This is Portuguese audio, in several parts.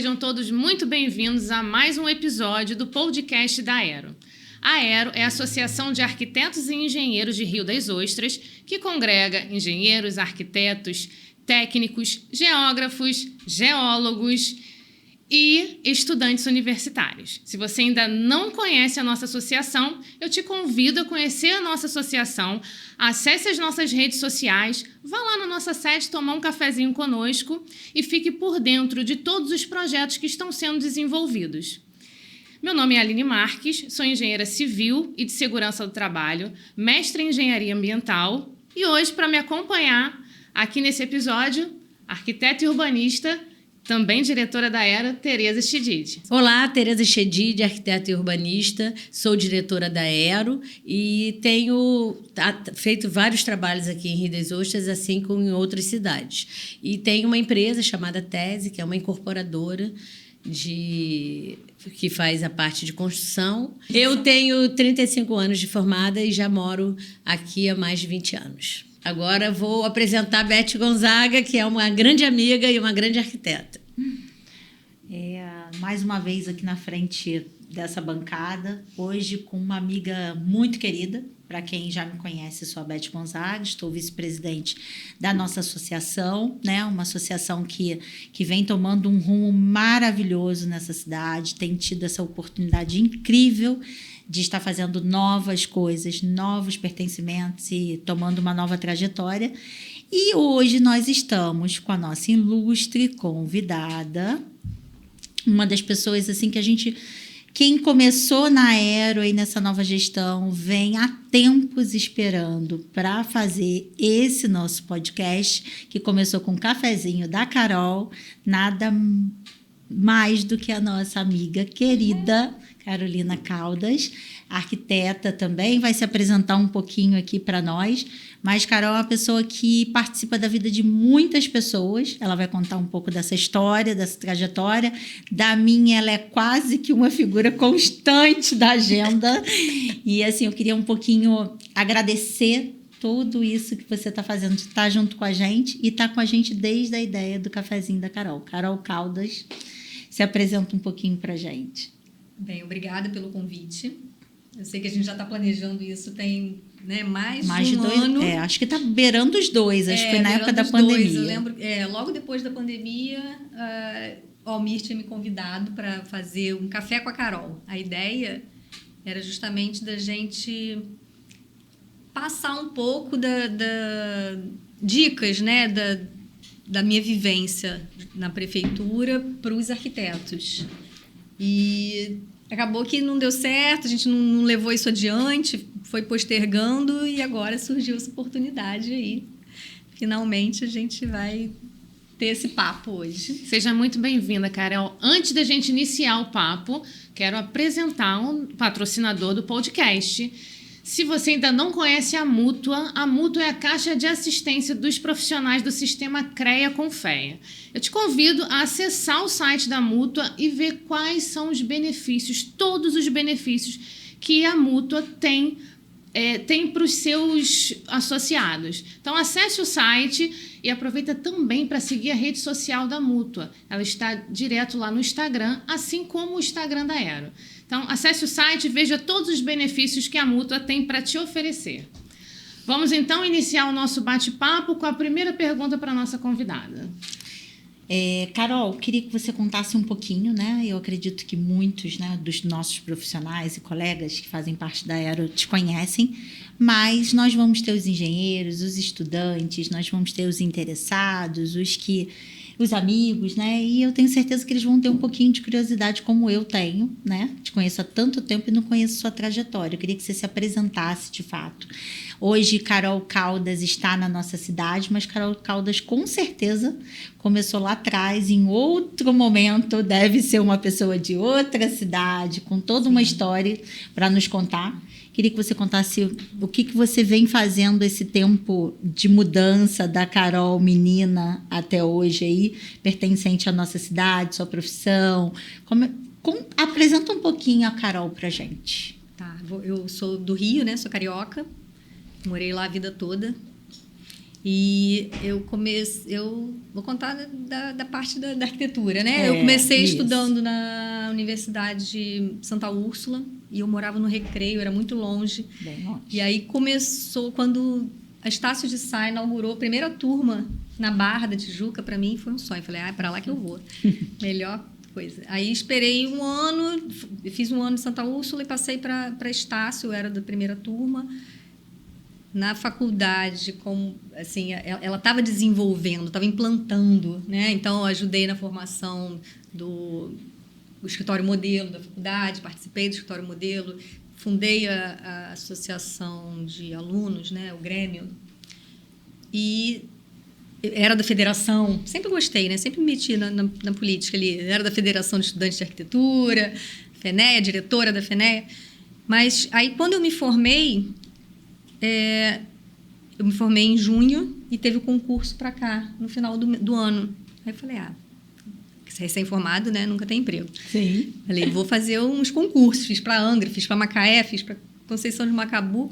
sejam todos muito bem-vindos a mais um episódio do podcast da Aero. A Aero é a Associação de Arquitetos e Engenheiros de Rio das Ostras, que congrega engenheiros, arquitetos, técnicos, geógrafos, geólogos e estudantes universitários. Se você ainda não conhece a nossa associação, eu te convido a conhecer a nossa associação. Acesse as nossas redes sociais, vá lá na nossa sede tomar um cafezinho conosco e fique por dentro de todos os projetos que estão sendo desenvolvidos. Meu nome é Aline Marques, sou engenheira civil e de segurança do trabalho, mestre em engenharia ambiental e hoje, para me acompanhar aqui nesse episódio, arquiteta e urbanista, também diretora da Aero, Tereza Chedid. Olá, Tereza Chedid, arquiteta e urbanista, sou diretora da Aero e tenho feito vários trabalhos aqui em Rio das Ostras, assim como em outras cidades. E tenho uma empresa chamada Tese, que é uma incorporadora que faz a parte de construção. Eu tenho 35 anos de formada e já moro aqui há mais de 20 anos. Agora vou apresentar a Beth Gonzaga, que é uma grande amiga e uma grande arquiteta. Mais uma vez aqui na frente dessa bancada, hoje com uma amiga muito querida. Para quem já me conhece, sou a Beth Gonzaga, estou vice-presidente da nossa associação, né? Uma associação que vem tomando um rumo maravilhoso nessa cidade, tem tido essa oportunidade incrível de estar fazendo novas coisas, novos pertencimentos e tomando uma nova trajetória. E hoje nós estamos com a nossa ilustre convidada, uma das pessoas assim que quem começou na Aero e nessa nova gestão vem há tempos esperando para fazer esse nosso podcast, que começou com um cafezinho da Carol, nada mais do que a nossa amiga querida Carolina Caldas, arquiteta também, vai se apresentar um pouquinho aqui para nós, mas Carol é uma pessoa que participa da vida de muitas pessoas, ela vai contar um pouco dessa história, dessa trajetória. Da minha, ela é quase que uma figura constante da agenda, e assim, eu queria um pouquinho agradecer tudo isso que você está fazendo, de estar junto com a gente e estar com a gente desde a ideia do cafezinho da Carol. Carol Caldas, se apresenta um pouquinho para a gente. Bem, obrigada pelo convite. Eu sei que a gente já está planejando isso tem mais de um ano. Acho que está beirando os dois. Acho que foi na época da pandemia. Eu lembro, logo depois da pandemia, o Almir tinha me convidado para fazer um café com a Carol. A ideia era justamente da gente passar um pouco dicas, da minha vivência na prefeitura para os arquitetos. E acabou que não deu certo, a gente não levou isso adiante, foi postergando e agora surgiu essa oportunidade aí. Finalmente a gente vai ter esse papo hoje. Seja muito bem-vinda, Carol. Antes da gente iniciar o papo, quero apresentar um patrocinador do podcast. Se você ainda não conhece a Mútua é a Caixa de Assistência dos Profissionais do Sistema CREA-CONFEA. Eu te convido a acessar o site da Mútua e ver quais são os benefícios, todos os benefícios que a Mútua tem para os seus associados. Então, acesse o site e aproveita também para seguir a rede social da Mútua. Ela está direto lá no Instagram, assim como o Instagram da Aero. Então, acesse o site e veja todos os benefícios que a Mútua tem para te oferecer. Vamos, então, iniciar o nosso bate-papo com a primeira pergunta para a nossa convidada. Carol, queria que você contasse um pouquinho, né? Eu acredito que muitos, dos nossos profissionais e colegas que fazem parte da Aero te conhecem, mas nós vamos ter os engenheiros, os estudantes, nós vamos ter os interessados, os amigos, né? E eu tenho certeza que eles vão ter um pouquinho de curiosidade, como eu tenho, né? Te conheço há tanto tempo e não conheço sua trajetória. Eu queria que você se apresentasse de fato. Hoje, Carol Caldas está na nossa cidade, mas Carol Caldas, com certeza, começou lá atrás, em outro momento, deve ser uma pessoa de outra cidade, com toda uma história para nos contar. Queria que você contasse o que você vem fazendo esse tempo de mudança da Carol menina até hoje aí, pertencente à nossa cidade, sua profissão. Apresenta um pouquinho a Carol pra gente. Tá, eu sou do Rio, né? Sou carioca. Morei lá a vida toda. E eu vou contar da parte da arquitetura, né? Eu comecei estudando na Universidade de Santa Úrsula e eu morava no Recreio, era muito longe. Bem longe. E aí começou, quando a Estácio de Sá inaugurou a primeira turma na Barra da Tijuca, para mim foi um sonho. Falei, é para lá que eu vou. Melhor coisa. Aí esperei um ano, fiz um ano em Santa Úrsula e passei para Estácio, eu era da primeira turma. Na faculdade, assim, ela estava desenvolvendo, estava implantando, né? Então, eu ajudei na formação do escritório modelo da faculdade, participei do escritório modelo, fundei a associação de alunos, né? O Grêmio, e era da federação, sempre gostei, né? Sempre me meti na política ali, era da Federação de Estudantes de Arquitetura, FENEA, diretora da FENEA, mas aí, quando eu me formei, eu me formei em junho e teve o concurso para cá, no final do ano. Aí eu falei, recém-formado, né? Nunca tem emprego. Sim. Falei, vou fazer uns concursos. Fiz para Angra, fiz para Macaé, fiz para Conceição de Macabu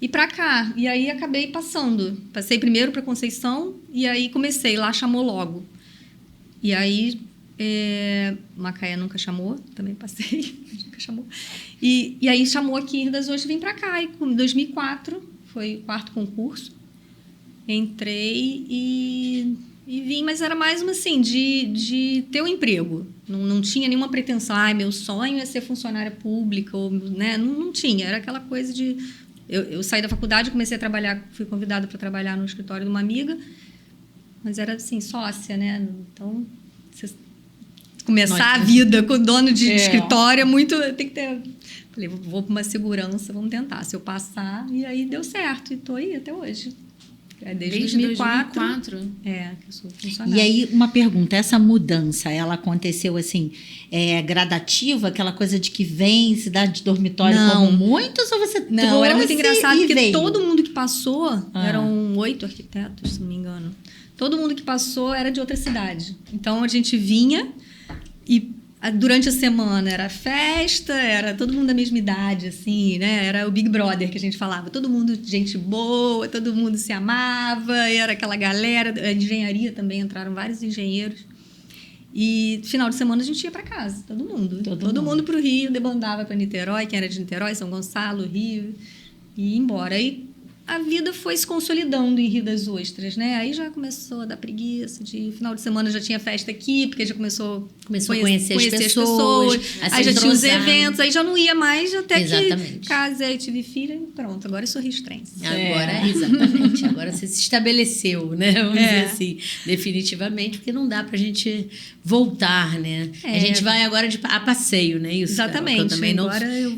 e para cá. E aí acabei passando. Passei primeiro para Conceição e aí comecei. Lá chamou logo. E aí Macaé nunca chamou, também passei, nunca chamou. E aí chamou aqui em Rio das Ostras, vim para cá. E em 2004, foi o 4º concurso, entrei e vim, mas era mais uma assim, de ter um emprego. Não tinha nenhuma pretensão, meu sonho é ser funcionária pública, ou, né? Não tinha, era aquela coisa de... Eu saí da faculdade, comecei a trabalhar, fui convidada para trabalhar no escritório de uma amiga, mas era assim, sócia, né? Então, começar a vida com dono de escritório é muito... Tem que ter... Falei, vou para uma segurança, vamos tentar. Se eu passar, e aí deu certo. E estou aí até hoje. Desde 2004. Que eu sou funcionária. E aí, uma pergunta, essa mudança, ela aconteceu assim, gradativa, aquela coisa de que vem cidade de dormitório como muitos, ou você Não, era muito engraçado, porque veio? todo mundo que passou, eram 8 arquitetos, se não me engano, todo mundo que passou era de outra cidade. Então, a gente vinha e durante a semana era festa, era todo mundo da mesma idade, assim, né? Era o Big Brother que a gente falava. Todo mundo gente boa, todo mundo se amava, e era aquela galera. A engenharia também, entraram vários engenheiros. E final de semana a gente ia para casa, todo mundo. Todo mundo para o Rio, debandava para Niterói, quem era de Niterói, São Gonçalo, Rio, e ia embora. E a vida foi se consolidando em Rio das Ostras, né? Aí já começou a dar preguiça de final de semana, já tinha festa aqui, porque já começou a conhecer as pessoas, aí já tinha os eventos, aí já não ia mais, até Exatamente. que casei, tive filha e pronto, agora eu sou ristrense. Agora, exatamente, agora você se estabeleceu, né? Vamos dizer assim, definitivamente, porque não dá pra gente voltar, né? A gente vai agora a passeio, né? Isso, exatamente. Eu também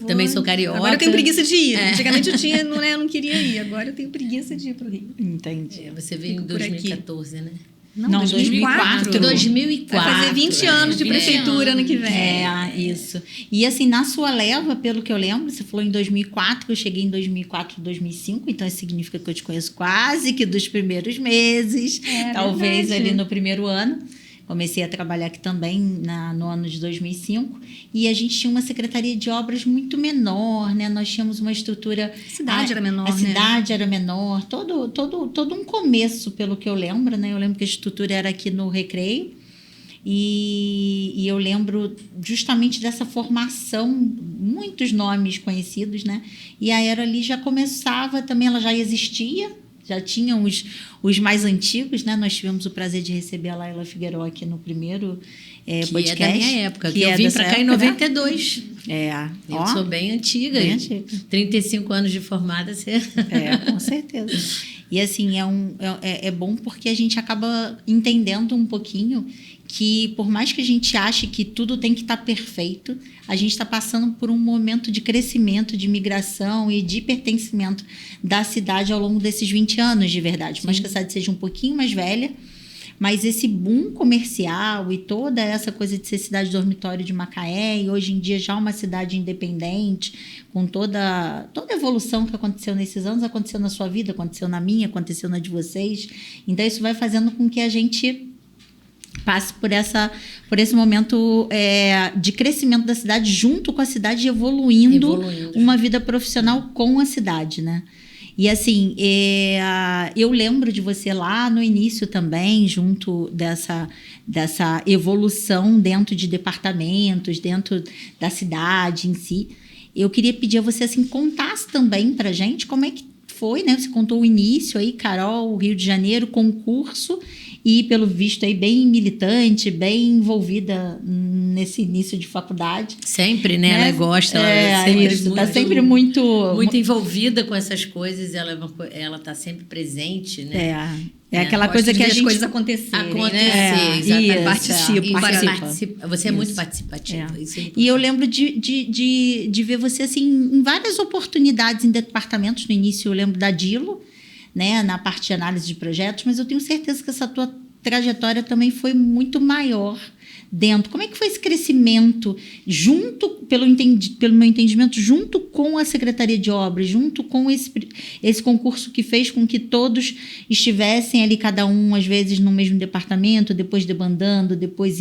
também sou carioca. Agora eu tenho preguiça de ir. Antigamente eu não queria ir, agora eu tenho preguiça de ir pro Rio. Entendi. Você veio em 2014, né? Não, 2004. 2004. Vai fazer 20 anos de prefeitura ano que vem. Isso. E assim, na sua leva, pelo que eu lembro, você falou em 2004, eu cheguei em 2004, 2005, então isso significa que eu te conheço quase que dos primeiros meses, talvez verdade. ali no primeiro ano. Comecei a trabalhar aqui também no ano de 2005 e a gente tinha uma secretaria de obras muito menor, né? Nós tínhamos uma estrutura... A cidade era menor, A cidade era menor, todo um começo, pelo que eu lembro, né? Eu lembro que a estrutura era aqui no Recreio e eu lembro justamente dessa formação, muitos nomes conhecidos, né? E a Aero ali já começava também, ela já existia, já tinham os mais antigos, né? Nós tivemos o prazer de receber a Laila Figueiró aqui no primeiro podcast. Que é da minha época, que eu vim para cá em 92. Né? Eu sou bem antiga. Bem antiga. 35 anos de formada. Com certeza. E assim, é bom porque a gente acaba entendendo um pouquinho que por mais que a gente ache que tudo tem que estar perfeito, a gente está passando por um momento de crescimento, de migração e de pertencimento da cidade ao longo desses 20 anos, de verdade. Por mais que a cidade seja um pouquinho mais velha, mas esse boom comercial e toda essa coisa de ser cidade dormitório de Macaé, e hoje em dia já uma cidade independente, com toda a evolução que aconteceu nesses anos, aconteceu na sua vida, aconteceu na minha, aconteceu na de vocês. Então isso vai fazendo com que a gente passe por esse momento de crescimento da cidade junto com a cidade, evoluindo uma vida profissional com a cidade, né? E assim, eu lembro de você lá no início também, junto dessa evolução dentro de departamentos, dentro da cidade em si. Eu queria pedir a você, assim, contasse também pra gente como é que foi, né? Você contou o início aí, Carol, Rio de Janeiro, concurso, e pelo visto aí bem militante, bem envolvida nesse início de faculdade. Sempre, né? Ela gosta, ela está sempre muito envolvida com essas coisas, ela está sempre presente, né? Aquela coisa que as coisas acontecerem, né? Exatamente. Participa. Você é muito participativa. E eu lembro de ver você assim em várias oportunidades em departamentos. No início eu lembro da Dilo, né, na parte de análise de projetos, mas eu tenho certeza que essa tua trajetória também foi muito maior dentro. Como é que foi esse crescimento pelo meu entendimento, junto com a Secretaria de Obras, junto com esse concurso que fez com que todos estivessem ali, cada um, às vezes, no mesmo departamento, depois debandando, depois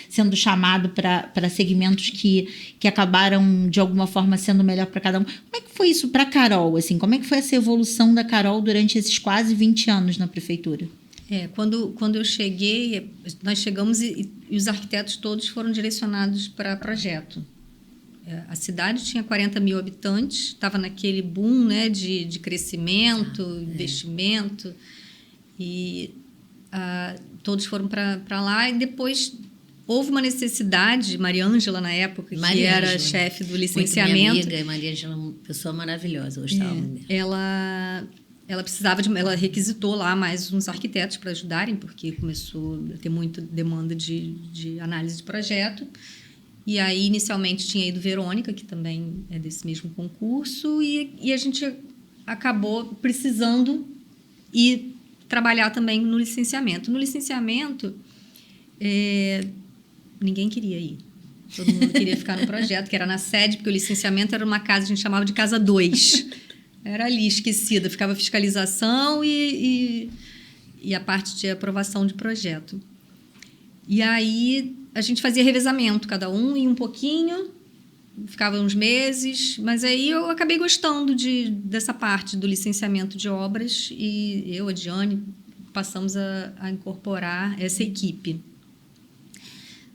sendo chamado para segmentos que acabaram, de alguma forma, sendo melhor para cada um. Como é que foi isso para a Carol? Assim, como é que foi essa evolução da Carol durante esses quase 20 anos na prefeitura? Quando eu cheguei, nós chegamos e os arquitetos todos foram direcionados para projeto. A cidade tinha 40 mil habitantes, estava naquele boom, né, de crescimento, investimento, e todos foram para lá. E depois houve uma necessidade, Maria Ângela, na época, que era chefe do licenciamento. Muito minha amiga, Maria Ângela é uma pessoa maravilhosa, eu gostava muito dela. Ela ela requisitou lá mais uns arquitetos para ajudarem, porque começou a ter muita demanda de análise de projeto. E aí, inicialmente, tinha ido Verônica, que também é desse mesmo concurso, e a gente acabou precisando ir trabalhar também no licenciamento. No licenciamento, ninguém queria ir. Todo mundo queria ficar no projeto, que era na sede, porque o licenciamento era uma casa, a gente chamava de Casa 2. Era ali, esquecida. Ficava a fiscalização e a parte de aprovação de projeto. E aí, a gente fazia revezamento, cada um ia um pouquinho, ficava uns meses, mas aí eu acabei gostando dessa parte do licenciamento de obras e eu, a Diane, passamos a incorporar essa equipe.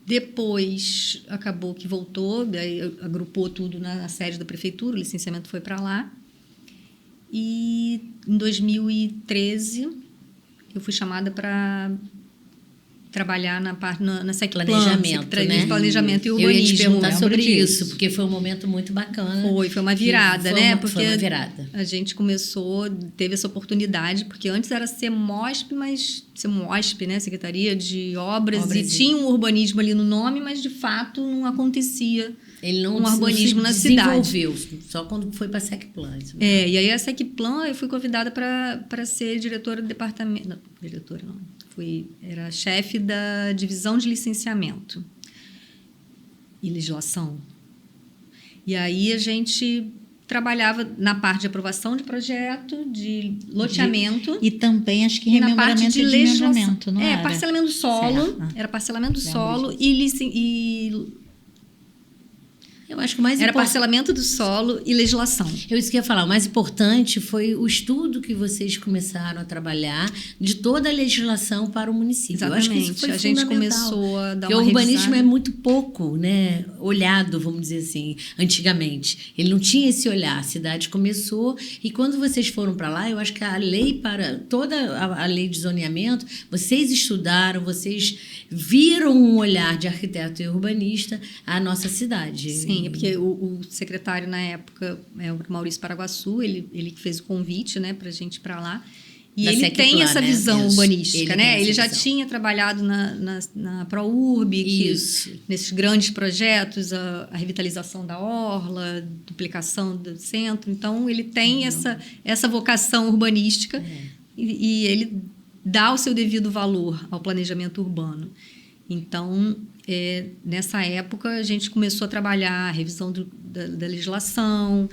Depois, acabou que voltou, daí agrupou tudo na sede da prefeitura, o licenciamento foi para lá. E em 2013, eu fui chamada para trabalhar na SECPLAN, planejamento e urbanismo. Eu ia te perguntar sobre isso, porque foi um momento muito bacana. Foi uma virada, né? Foi uma virada. A gente teve essa oportunidade, porque antes era CEMOSP, né? Secretaria de Obras, e tinha um urbanismo ali no nome, mas de fato não acontecia. Ele não urbanismo na cidade. Desenvolveu, só quando foi para a SECPLAN. E aí a SECPLAN, eu fui convidada para ser diretora do departamento. Não, diretora não. Era chefe da divisão de licenciamento e legislação. E aí a gente trabalhava na parte de aprovação de projeto, de loteamento. E também, acho que rememoramento de legislação. Não era? Parcelamento do solo. Era parcelamento do solo e eu acho que o mais era parcelamento do solo e legislação. Isso que eu ia falar. O mais importante foi o estudo que vocês começaram a trabalhar de toda a legislação para o município. Exatamente. Eu acho que isso foi a gente começou a dar uma revisada. Porque o urbanismo revisada. é muito pouco, né, olhado, vamos dizer assim, antigamente. Ele não tinha esse olhar. A cidade começou e quando vocês foram para lá, eu acho que a lei toda a lei de zoneamento, vocês estudaram, vocês viram um olhar de arquiteto e urbanista à nossa cidade. Sim, porque o secretário na época é o Maurício Paraguaçu, ele que fez o convite, né, para a gente ir para lá. E ele tem essa visão urbanística, né? Ele já tinha trabalhado na ProURB, nesses grandes projetos, a revitalização da orla, duplicação do centro. Então, ele tem essa vocação urbanística e ele dá o seu devido valor ao planejamento urbano. Então, nessa época, a gente começou a trabalhar a revisão da legislação,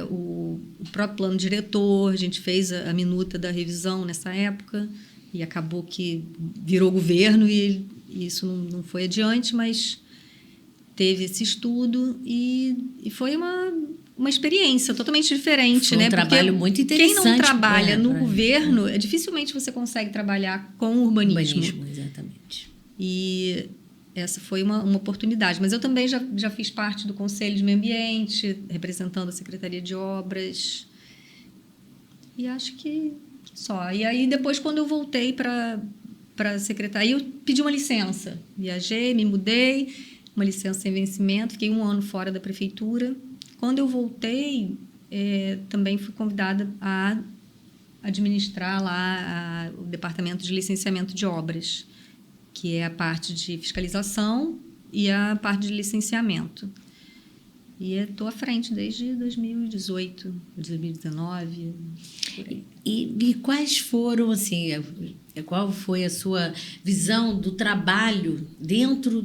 o próprio plano diretor, a gente fez a minuta da revisão nessa época e acabou que virou governo e isso não foi adiante, mas teve esse estudo e foi uma experiência totalmente diferente, Foi um né? trabalho Porque muito quem interessante. não trabalha no governo, dificilmente você consegue trabalhar com urbanismo. Exatamente. E essa foi uma oportunidade. Mas eu também já fiz parte do Conselho de Meio Ambiente, representando a Secretaria de Obras. E acho que só. E aí, depois, quando eu voltei para a secretaria, eu pedi uma licença. Viajei, me mudei, uma licença sem vencimento, fiquei 1 ano fora da prefeitura. Quando eu voltei, também fui convidada a administrar lá o departamento de licenciamento de obras, que é a parte de fiscalização e a parte de licenciamento. E estou à frente desde 2018, 2019. Por aí. E quais foram, assim, qual foi a sua visão do trabalho dentro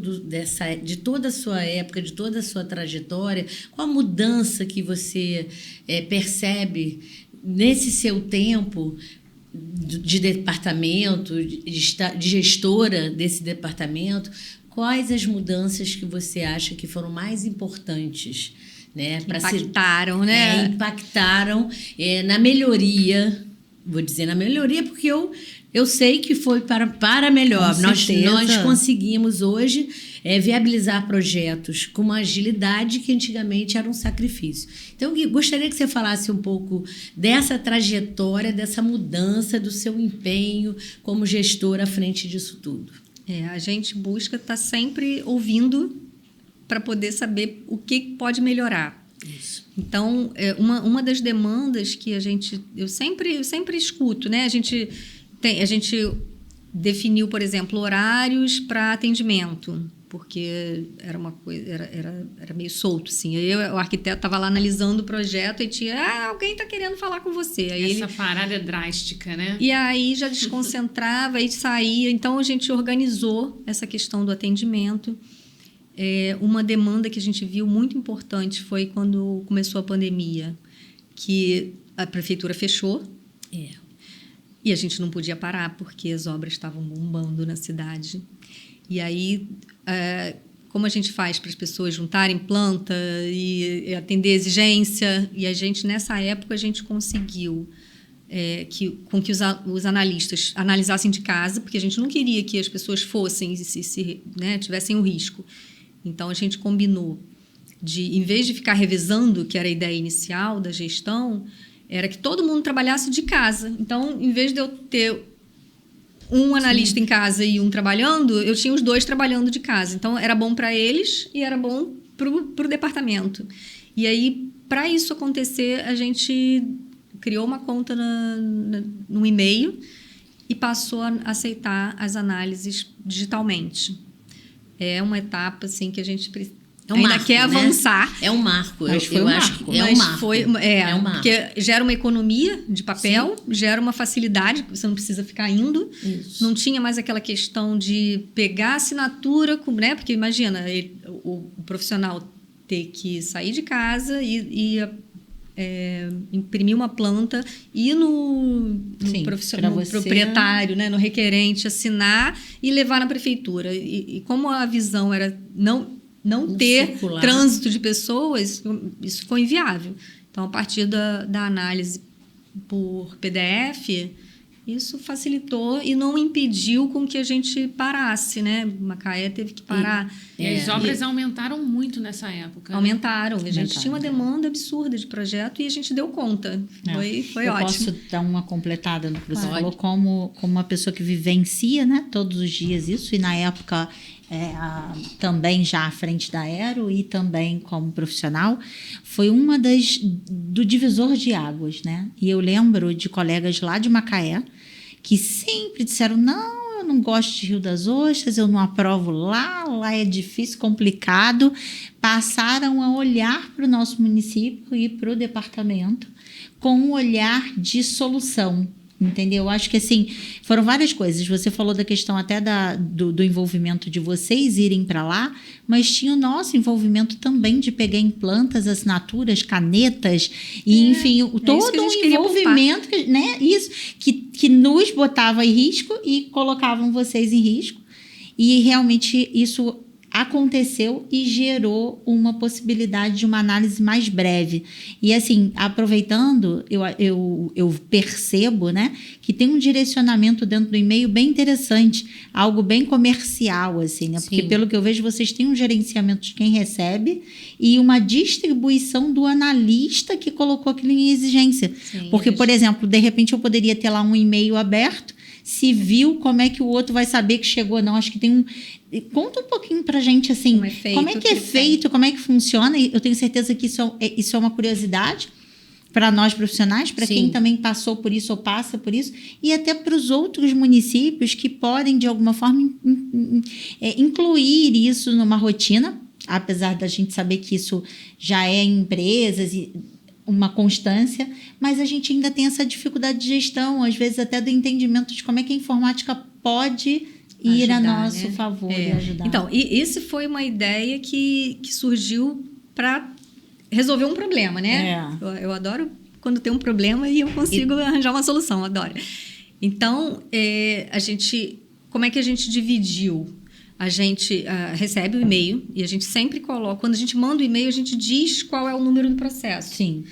de toda a sua época, de toda a sua trajetória? Qual a mudança que você percebe nesse seu tempo de departamento, de gestora desse departamento? Quais as mudanças que você acha que foram mais importantes, né? Impactaram, né? Impactaram na melhoria. Vou dizer na melhoria porque eu sei que foi para melhor. Nós conseguimos hoje viabilizar projetos com uma agilidade que antigamente era um sacrifício. Então, eu gostaria que você falasse um pouco dessa trajetória, dessa mudança, do seu empenho como gestora à frente disso tudo. A gente busca estar sempre ouvindo para poder saber o que pode melhorar. Isso. Então, uma das demandas que eu sempre escuto, né? A gente definiu, por exemplo, horários para atendimento, porque era uma coisa, era meio solto, assim. Aí o arquiteto estava lá analisando o projeto e tinha, alguém está querendo falar com você. Aí parada é drástica, né? E aí já desconcentrava e saía. Então, a gente organizou essa questão do atendimento. Uma demanda que a gente viu muito importante foi quando começou a pandemia, que a prefeitura fechou. E a gente não podia parar, porque as obras estavam bombando na cidade. E aí, como a gente faz para as pessoas juntarem planta e atender exigência? E a gente, nessa época, a gente conseguiu com que os analistas analisassem de casa, porque a gente não queria que as pessoas fossem e tivessem o risco. Então, a gente combinou em vez de ficar revezando, que era a ideia inicial da gestão, era que todo mundo trabalhasse de casa. Então, em vez de eu ter um analista em casa e um trabalhando, eu tinha os 2 trabalhando de casa. Então, era bom para eles e era bom para o departamento. E aí, para isso acontecer, a gente criou uma conta no e-mail e passou a aceitar as análises digitalmente. É uma etapa assim, que a gente ainda quer avançar. É um marco. É um marco. Porque gera uma economia de papel, gera uma facilidade, você não precisa ficar indo. Isso. Não tinha mais aquela questão de pegar a assinatura, né? Porque imagina, o profissional ter que sair de casa e imprimir uma planta, ir no proprietário, né, no requerente, assinar e levar na prefeitura. E como a visão era não ter circular. Trânsito de pessoas, isso foi inviável. Então, a partir da análise por PDF, isso facilitou e não impediu com que a gente parasse, né? Macaé teve que parar. E as obras aumentaram muito nessa época. Aumentaram. A gente tinha uma demanda absurda de projeto e a gente deu conta. Foi ótimo. Eu posso dar uma completada no que você falou, como uma pessoa que vivencia, né, todos os dias isso, e na época também já à frente da Aero e também como profissional, foi uma do divisor de águas, né? E eu lembro de colegas lá de Macaé que sempre disseram, não, eu não gosto de Rio das Ostras, eu não aprovo lá é difícil, complicado. Passaram a olhar para o nosso município e para o departamento com um olhar de solução. Entendeu? Eu acho que assim, foram várias coisas. Você falou da questão até do envolvimento de vocês irem para lá, mas tinha o nosso envolvimento também de pegar em plantas, assinaturas, canetas, e enfim, todo um envolvimento, né? Isso, que nos botava em risco e colocavam vocês em risco. E realmente isso aconteceu e gerou uma possibilidade de uma análise mais breve. E assim, aproveitando, eu percebo, né, que tem um direcionamento dentro do e-mail bem interessante, algo bem comercial, assim, né? Porque Sim. pelo que eu vejo, vocês têm um gerenciamento de quem recebe e uma distribuição do analista que colocou aquilo em exigência. Sim, Porque, por exemplo, de repente eu poderia ter lá um e-mail aberto, se viu, como é que o outro vai saber que chegou? Não, acho que tem um... Conta um pouquinho pra gente, assim, como é que é feito, como é que funciona. Eu tenho certeza que isso é uma curiosidade para nós profissionais, para quem também passou por isso ou passa por isso, e até para os outros municípios que podem, de alguma forma, incluir isso numa rotina, apesar da gente saber que isso já é em empresas e uma constância, mas a gente ainda tem essa dificuldade de gestão, às vezes até do entendimento de como é que a informática pode ir a nosso favor e ajudar. Então, isso foi uma ideia que surgiu para resolver um problema, né? Eu adoro quando tem um problema e eu consigo arranjar uma solução, adoro. Então, como é que a gente dividiu? A gente recebe o e-mail e a gente sempre coloca... Quando a gente manda o e-mail, a gente diz qual é o número do processo. Sim.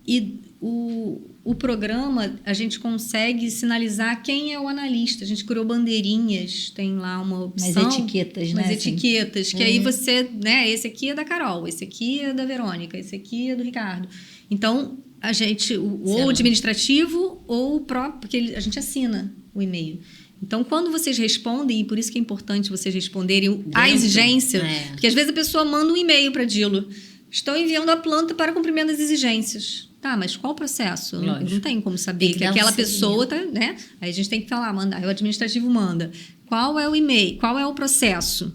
E o programa, a gente consegue sinalizar quem é o analista. A gente criou bandeirinhas, tem lá uma opção... Umas etiquetas, né? Umas etiquetas, que aí você... né? Esse aqui é da Carol, esse aqui é da Verônica, esse aqui é do Ricardo. Então, a gente... Ou o administrativo ou o próprio... Porque a gente assina o e-mail. Então, quando vocês respondem, e por isso que é importante vocês responderem a exigência, porque às vezes a pessoa manda um e-mail para a Dilo. Estou enviando a planta para cumprimento das exigências. Tá, mas qual o processo? Não tem como saber que aquela pessoa tá, né? Aí a gente tem que falar, mandar. Aí o administrativo manda. Qual é o e-mail? Qual é o processo?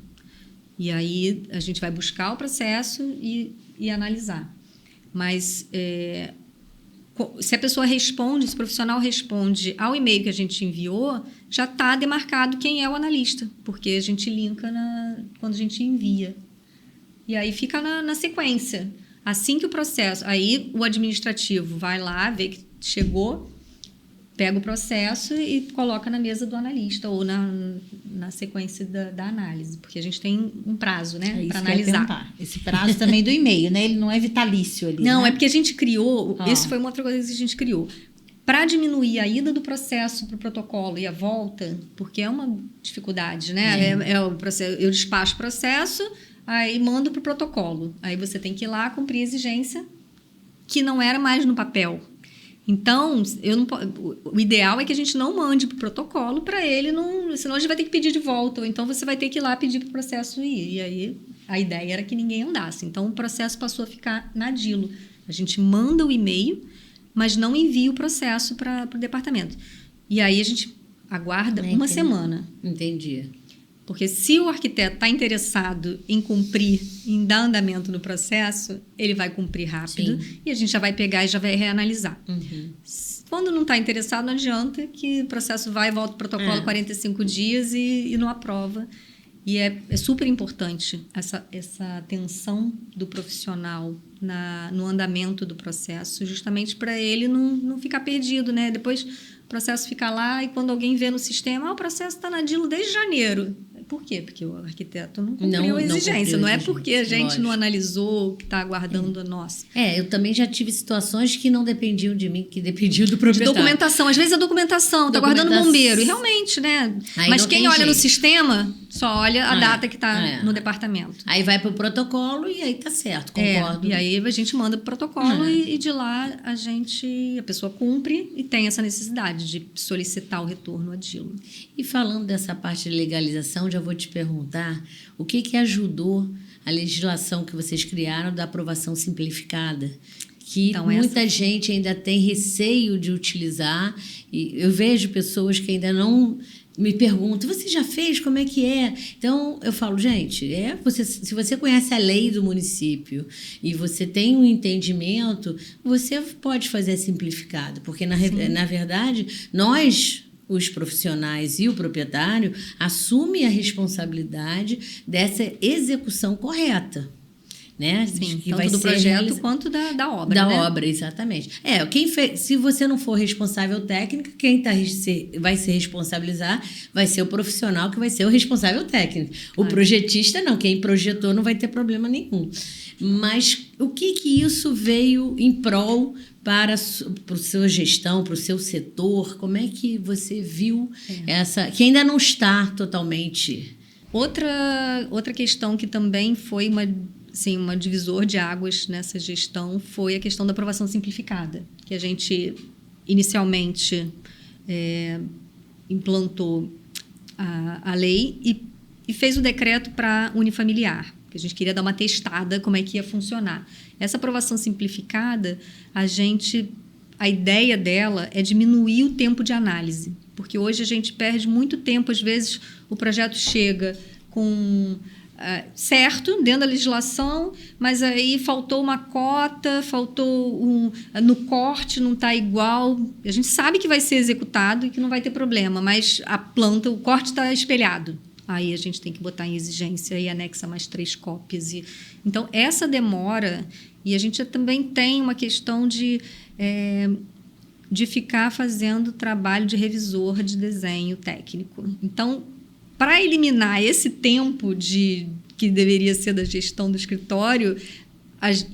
E aí a gente vai buscar o processo e analisar. Mas se a pessoa responde, se o profissional responde ao e-mail que a gente enviou, já está demarcado quem é o analista, porque a gente linka quando a gente envia. E aí fica na sequência. Assim que o processo... Aí o administrativo vai lá, vê que chegou, pega o processo e coloca na mesa do analista ou na sequência da análise, porque a gente tem um prazo, né, para analisar. Esse prazo também do e-mail, né? Ele não é vitalício ali, Não, né? é porque a gente criou... Isso foi uma outra coisa que a gente criou. Para diminuir a ida do processo para o protocolo e a volta, porque é uma dificuldade, né? O processo, eu despacho o processo, aí mando para o protocolo. Aí você tem que ir lá cumprir a exigência que não era mais no papel. Então, o ideal é que a gente não mande para o protocolo para ele, senão a gente vai ter que pedir de volta. Ou então você vai ter que ir lá pedir para o processo ir. E aí a ideia era que ninguém andasse. Então o processo passou a ficar na Dilo. A gente manda o e-mail, mas não envia o processo para o departamento. E aí a gente aguarda uma semana. Entendi. Porque se o arquiteto está interessado em cumprir, em dar andamento no processo, ele vai cumprir rápido. Sim. E a gente já vai pegar e já vai reanalisar. Uhum. Quando não está interessado, não adianta, que o processo vai e volta para o protocolo 45 dias e não aprova. E é super importante essa atenção do profissional no andamento do processo, justamente para ele não ficar perdido, né? Depois o processo fica lá e quando alguém vê no sistema, o processo está na Dilo desde janeiro. Por quê? Porque o arquiteto não cumpriu a exigência. Não é porque a gente não analisou, que está aguardando a nossa. Eu também já tive situações que não dependiam de mim, que dependiam do proprietário. De documentação. Às vezes é documentação, está aguardando bombeiro. E realmente, né? Aí mas quem olha no sistema só olha a data que está no departamento. Aí vai para o protocolo e aí tá certo, concordo. E aí a gente manda para o protocolo e de lá a pessoa cumpre e tem essa necessidade de solicitar o retorno a Dilo. E falando dessa parte de legalização, já vou te perguntar o que ajudou a legislação que vocês criaram da aprovação simplificada, que então, muita gente ainda tem receio de utilizar, e eu vejo pessoas que ainda não me perguntam, você já fez? Como é que é? Então, eu falo, gente, se você conhece a lei do município e você tem um entendimento, você pode fazer simplificado, porque, na verdade, nós, os profissionais e o proprietário, assumem a responsabilidade dessa execução correta. né? Sim, Que tanto vai do ser projeto quanto da obra, da né? obra, exatamente. Se você não for responsável técnico, quem vai se responsabilizar vai ser o profissional que vai ser o responsável técnico. O projetista não, quem projetou não vai ter problema nenhum. Mas o que isso veio em prol para a sua gestão, para o seu setor? Como é que você viu que ainda não está totalmente... Outra questão que também foi uma divisor de águas nessa gestão foi a questão da aprovação simplificada, que a gente inicialmente implantou a lei e fez o decreto para unifamiliar, que a gente queria dar uma testada como é que ia funcionar. Essa aprovação simplificada, a ideia dela é diminuir o tempo de análise, porque hoje a gente perde muito tempo, às vezes o projeto chega com certo, dentro da legislação, mas aí faltou uma cota, no corte não está igual. A gente sabe que vai ser executado e que não vai ter problema, mas o corte está espelhado. Aí a gente tem que botar em exigência e anexa mais 3 cópias. Então, essa demora, e a gente também tem uma questão de ficar fazendo trabalho de revisor de desenho técnico. Então, para eliminar esse tempo que deveria ser da gestão do escritório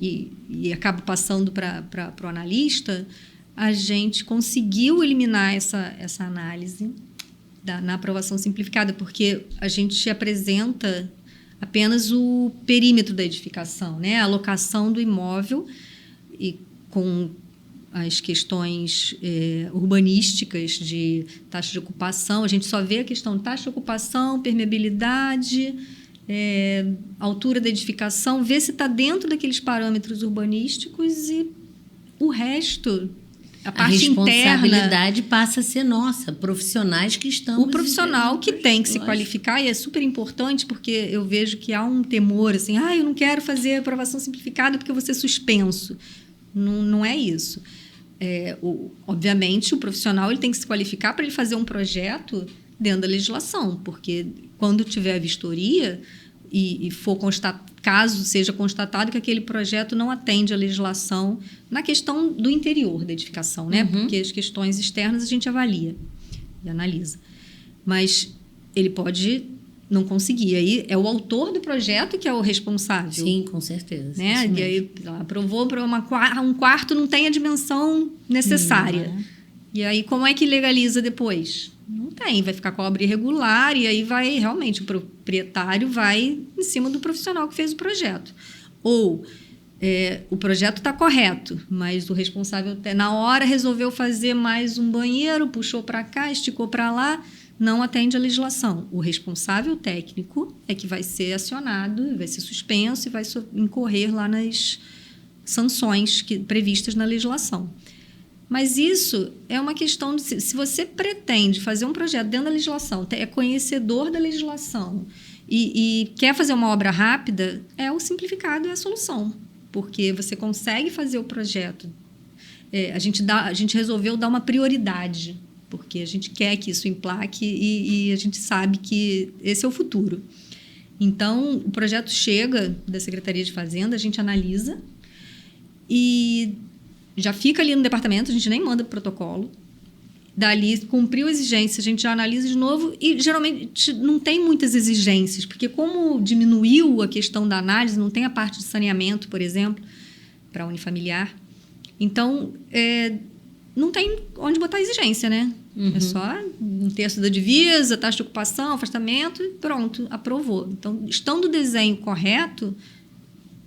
e acaba passando para o analista, a gente conseguiu eliminar essa análise na aprovação simplificada, porque a gente apresenta apenas o perímetro da edificação, né? A alocação do imóvel e com as questões urbanísticas de taxa de ocupação. A gente só vê a questão de taxa de ocupação, permeabilidade, altura da edificação, vê se está dentro daqueles parâmetros urbanísticos e o resto... A responsabilidade passa a ser nossa, profissionais que estamos... O profissional que tem que se qualificar, e é super importante, porque eu vejo que há um temor, assim, eu não quero fazer aprovação simplificada porque eu vou ser suspenso. Não é isso. Obviamente, o profissional ele tem que se qualificar para ele fazer um projeto dentro da legislação, porque quando tiver a vistoria e for caso seja constatado que aquele projeto não atende à legislação na questão do interior da edificação, né? Porque as questões externas a gente avalia e analisa. Mas ele pode não conseguir. Aí é o autor do projeto que é o responsável. Sim, com certeza. Né? E aí aprovou para um quarto, não tem a dimensão necessária. E aí como é que legaliza depois? Não tem, vai ficar com a obra irregular e aí realmente o proprietário vai em cima do profissional que fez o projeto. Ou o projeto está correto, mas o responsável na hora resolveu fazer mais um banheiro, puxou para cá, esticou para lá, não atende à legislação. O responsável técnico é que vai ser acionado, vai ser suspenso e vai incorrer lá nas sanções previstas na legislação. Mas isso é uma questão de... Se você pretende fazer um projeto dentro da legislação, é conhecedor da legislação e quer fazer uma obra rápida, o simplificado é a solução. Porque você consegue fazer o projeto. A gente resolveu dar uma prioridade, porque a gente quer que isso emplaque e a gente sabe que esse é o futuro. Então, o projeto chega da Secretaria de Fazenda, a gente analisa e... já fica ali no departamento, a gente nem manda protocolo. Dali, cumpriu a exigência, a gente já analisa de novo e, geralmente, não tem muitas exigências, porque como diminuiu a questão da análise, não tem a parte de saneamento, por exemplo, para unifamiliar. Então, não tem onde botar exigência, né? É só 1/3 da divisa, taxa de ocupação, afastamento e pronto, aprovou. Então, estando o desenho correto...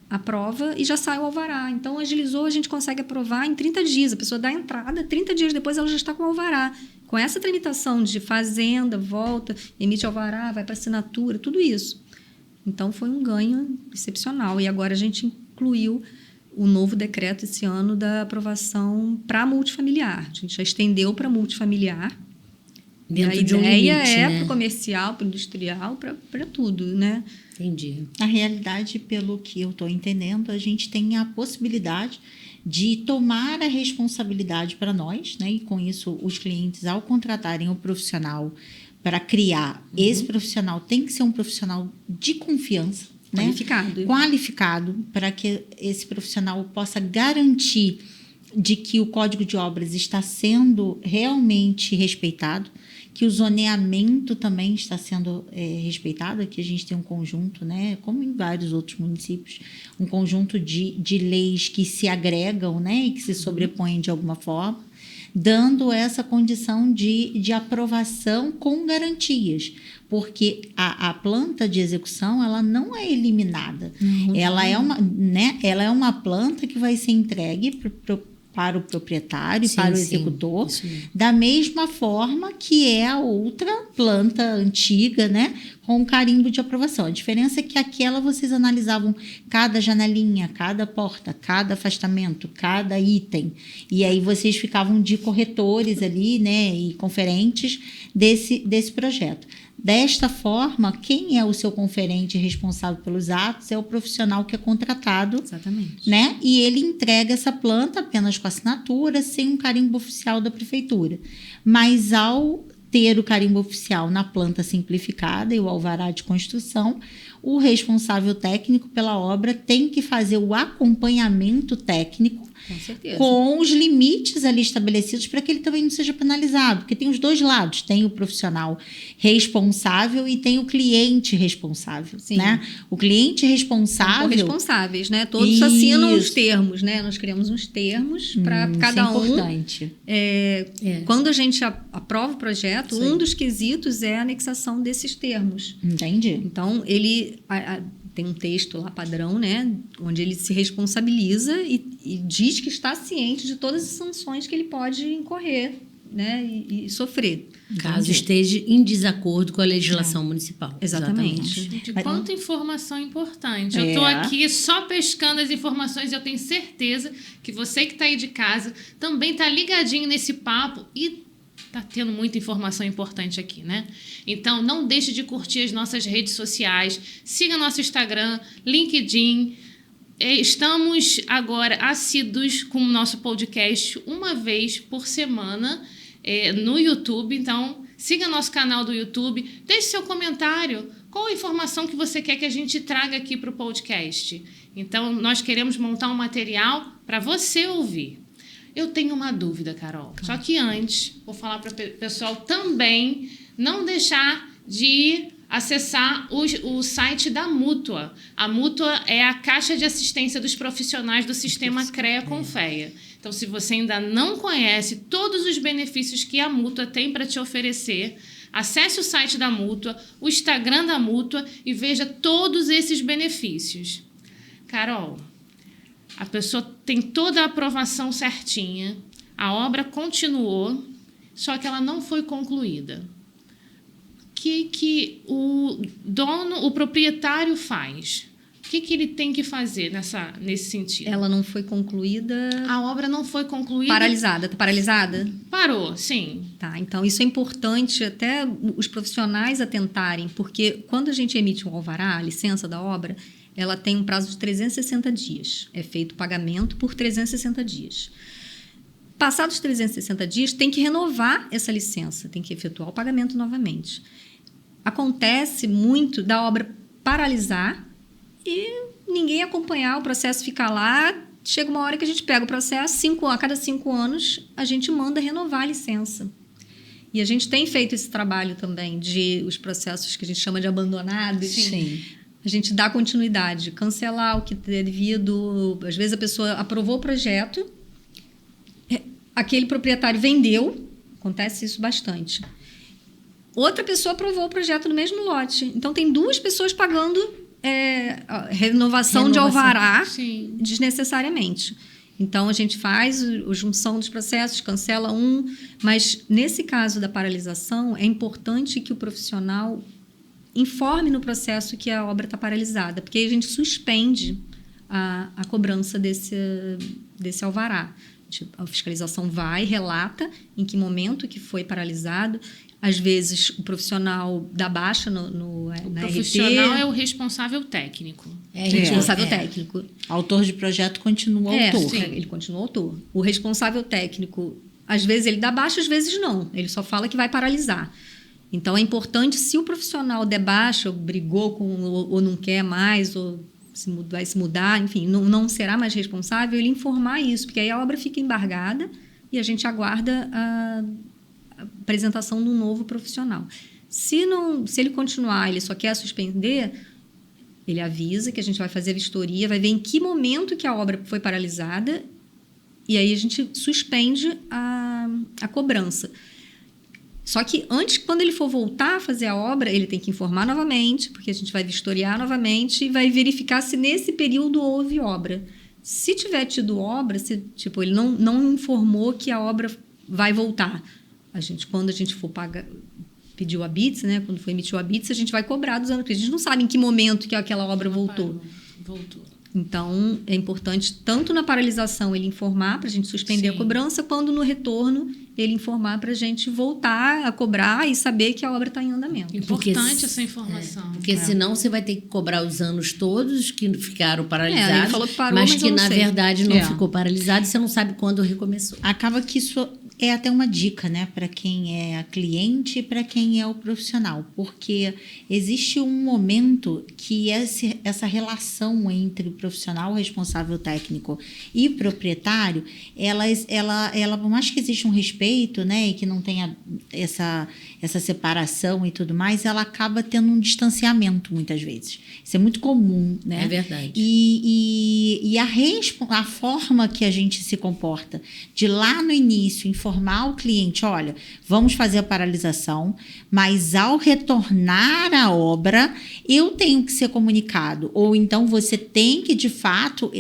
aprova e já sai o alvará. Então, agilizou, a gente consegue aprovar em 30 dias. A pessoa dá a entrada, 30 dias depois ela já está com o alvará. Com essa tramitação de fazenda, volta, emite alvará, vai para assinatura, tudo isso. Então, foi um ganho excepcional. E agora a gente incluiu o novo decreto esse ano da aprovação para multifamiliar. A gente já estendeu para multifamiliar. Dentro de um limite, né? Para o comercial, para o industrial, para tudo, né? Entendi. Na realidade, pelo que eu estou entendendo, a gente tem a possibilidade de tomar a responsabilidade para nós, né? E com isso, os clientes, ao contratarem o profissional para criar, esse profissional tem que ser um profissional de confiança, né? Qualificado para que esse profissional possa garantir de que o Código de Obras está sendo realmente respeitado, que o zoneamento também está sendo respeitado. Aqui a gente tem um conjunto, né, como em vários outros municípios, um conjunto de leis que se agregam, né, e que se sobrepõem de alguma forma, dando essa condição de aprovação com garantias, porque a planta de execução ela não é eliminada, ela é uma planta que vai ser entregue para o proprietário e para o executor, da mesma forma que é a outra planta antiga, né, com carimbo de aprovação. A diferença é que aquela vocês analisavam cada janelinha, cada porta, cada afastamento, cada item, e aí vocês ficavam de corretores ali, né, e conferentes desse projeto. Desta forma, quem é o seu conferente responsável pelos atos é o profissional que é contratado. Exatamente. Né? E ele entrega essa planta apenas com assinatura, sem um carimbo oficial da prefeitura. Mas ao ter o carimbo oficial na planta simplificada e o alvará de construção, o responsável técnico pela obra tem que fazer o acompanhamento técnico com os limites ali estabelecidos para que ele também não seja penalizado, porque tem os dois lados, tem o profissional responsável e tem o cliente responsável, né? O cliente responsável... São corresponsáveis, né? Todos assinam os termos, né? Nós criamos uns termos para cada um. Isso é importante. Quando a gente aprova o projeto, um dos quesitos é a anexação desses termos. Entendi. Então, ele... tem um texto lá padrão, né, onde ele se responsabiliza e diz que está ciente de todas as sanções que ele pode incorrer, né, e sofrer. Caso esteja em desacordo com a legislação municipal. Exatamente. De quanta informação importante. Eu estou aqui só pescando as informações e eu tenho certeza que você que está aí de casa também está ligadinho nesse papo e tá tendo muita informação importante aqui, né? Então, não deixe de curtir as nossas redes sociais, siga nosso Instagram, LinkedIn. Estamos agora assíduos com o nosso podcast uma vez por semana no YouTube. Então, siga nosso canal do YouTube, deixe seu comentário. Qual a informação que você quer que a gente traga aqui para o podcast? Então, nós queremos montar um material para você ouvir. Eu tenho uma dúvida, Carol. Só que antes, vou falar para o pessoal também não deixar de acessar o site da Mútua. A Mútua é a Caixa de Assistência dos Profissionais do Sistema CREA-CONFEA. Então, se você ainda não conhece todos os benefícios que a Mútua tem para te oferecer, acesse o site da Mútua, o Instagram da Mútua e veja todos esses benefícios. Carol, a pessoa tem toda a aprovação certinha, a obra continuou, só que ela não foi concluída. O que o dono, o proprietário faz? O que ele tem que fazer nesse sentido? Ela não foi concluída... A obra não foi concluída... Paralisada. Está paralisada? Parou, sim. Tá, então isso é importante até os profissionais atentarem, porque quando a gente emite um alvará, a licença da obra... ela tem um prazo de 360 dias. É feito o pagamento por 360 dias. Passados 360 dias, tem que renovar essa licença, tem que efetuar o pagamento novamente. Acontece muito da obra paralisar e ninguém acompanhar, o processo ficar lá. Chega uma hora que a gente pega o processo, a cada 5 anos, a gente manda renovar a licença. E a gente tem feito esse trabalho também de os processos que a gente chama de abandonados. Sim. A gente dá continuidade, cancelar o que é devido. Às vezes a pessoa aprovou o projeto, aquele proprietário vendeu, acontece isso bastante. Outra pessoa aprovou o projeto no mesmo lote. Então, tem 2 pessoas pagando renovação de alvará desnecessariamente. Então, a gente faz a junção dos processos, cancela um, mas nesse caso da paralisação, é importante que o profissional informe no processo que a obra está paralisada, porque aí a gente suspende a cobrança desse alvará. A fiscalização vai, relata em que momento que foi paralisado. Às vezes, o profissional dá baixa na RT. O profissional é o responsável técnico. Responsável técnico. Autor de projeto continua autor. Ele continua autor. O responsável técnico, às vezes ele dá baixa, às vezes não. Ele só fala que vai paralisar. Então, é importante, se o profissional der baixa, ou brigou ou não quer mais, ou vai se mudar, enfim, não será mais responsável, ele informar isso, porque aí a obra fica embargada e a gente aguarda a apresentação de um novo profissional. Se ele continuar, ele só quer suspender, ele avisa que a gente vai fazer a vistoria, vai ver em que momento que a obra foi paralisada e aí a gente suspende a cobrança. Só que antes, quando ele for voltar a fazer a obra, ele tem que informar novamente, porque a gente vai vistoriar novamente e vai verificar se nesse período houve obra. Se tiver tido obra, ele não informou que a obra vai voltar. Quando a gente for pedir o habite, né? Quando for emitir o habite, a gente vai cobrar dos anos, porque a gente não sabe em que momento que aquela obra voltou. Então, é importante, tanto na paralisação, ele informar para a gente suspender a cobrança, quando no retorno, ele informar para a gente voltar a cobrar e saber que a obra está em andamento. Importante essa informação. Porque senão você vai ter que cobrar os anos todos que ficaram paralisados, ele falou que parou, mas que, na verdade, não É. ficou paralisado e você não sabe quando recomeçou. Acaba que isso é até uma dica, né, para quem é a cliente e para quem é o profissional, porque existe um momento que essa relação entre o profissional responsável técnico e proprietário, ela por mais que exista um respeito, né, e que não tenha essa separação e tudo mais, ela acaba tendo um distanciamento muitas vezes. Isso é muito comum, né? É verdade. E a forma que a gente se comporta de lá no início informar o cliente, olha, vamos fazer a paralisação, mas ao retornar à obra, eu tenho que ser comunicado, ou então você tem que, de fato,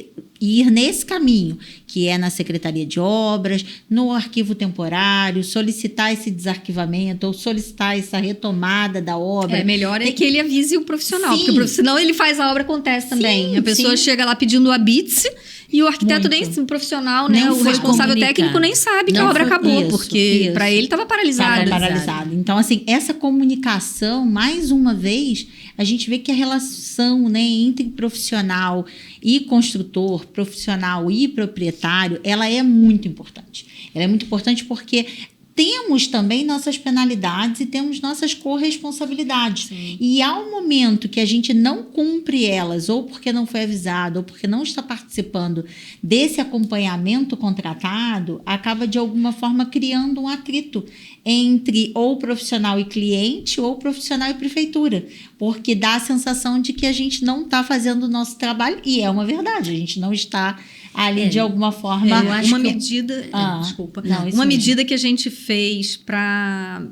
ir nesse caminho, que é na Secretaria de Obras, no arquivo temporário, solicitar esse desarquivamento ou solicitar essa retomada da obra. Melhor que ele avise o profissional, Sim. porque senão ele faz a obra, acontece também. Sim, a pessoa sim. chega lá pedindo o habite e o arquiteto o profissional, né, Não o foi responsável comunicado. técnico nem sabe que Não a obra foi- acabou, isso, porque isso. para ele estava paralisado. Estava paralisado. Então, assim, essa comunicação, mais uma vez, a gente vê que a relação, né, entre profissional e construtor, profissional e proprietário, ela é muito importante. Ela é muito importante porque temos também nossas penalidades e temos nossas corresponsabilidades. Sim. E ao momento que a gente não cumpre elas, ou porque não foi avisado, ou porque não está participando desse acompanhamento contratado, acaba de alguma forma criando um atrito entre ou profissional e cliente, ou profissional e prefeitura, porque dá a sensação de que a gente não está fazendo o nosso trabalho, e é uma verdade, a gente não está ali de alguma forma. eu acho Uma que- medida, desculpa. Não, isso uma mesmo. medida que a gente fez para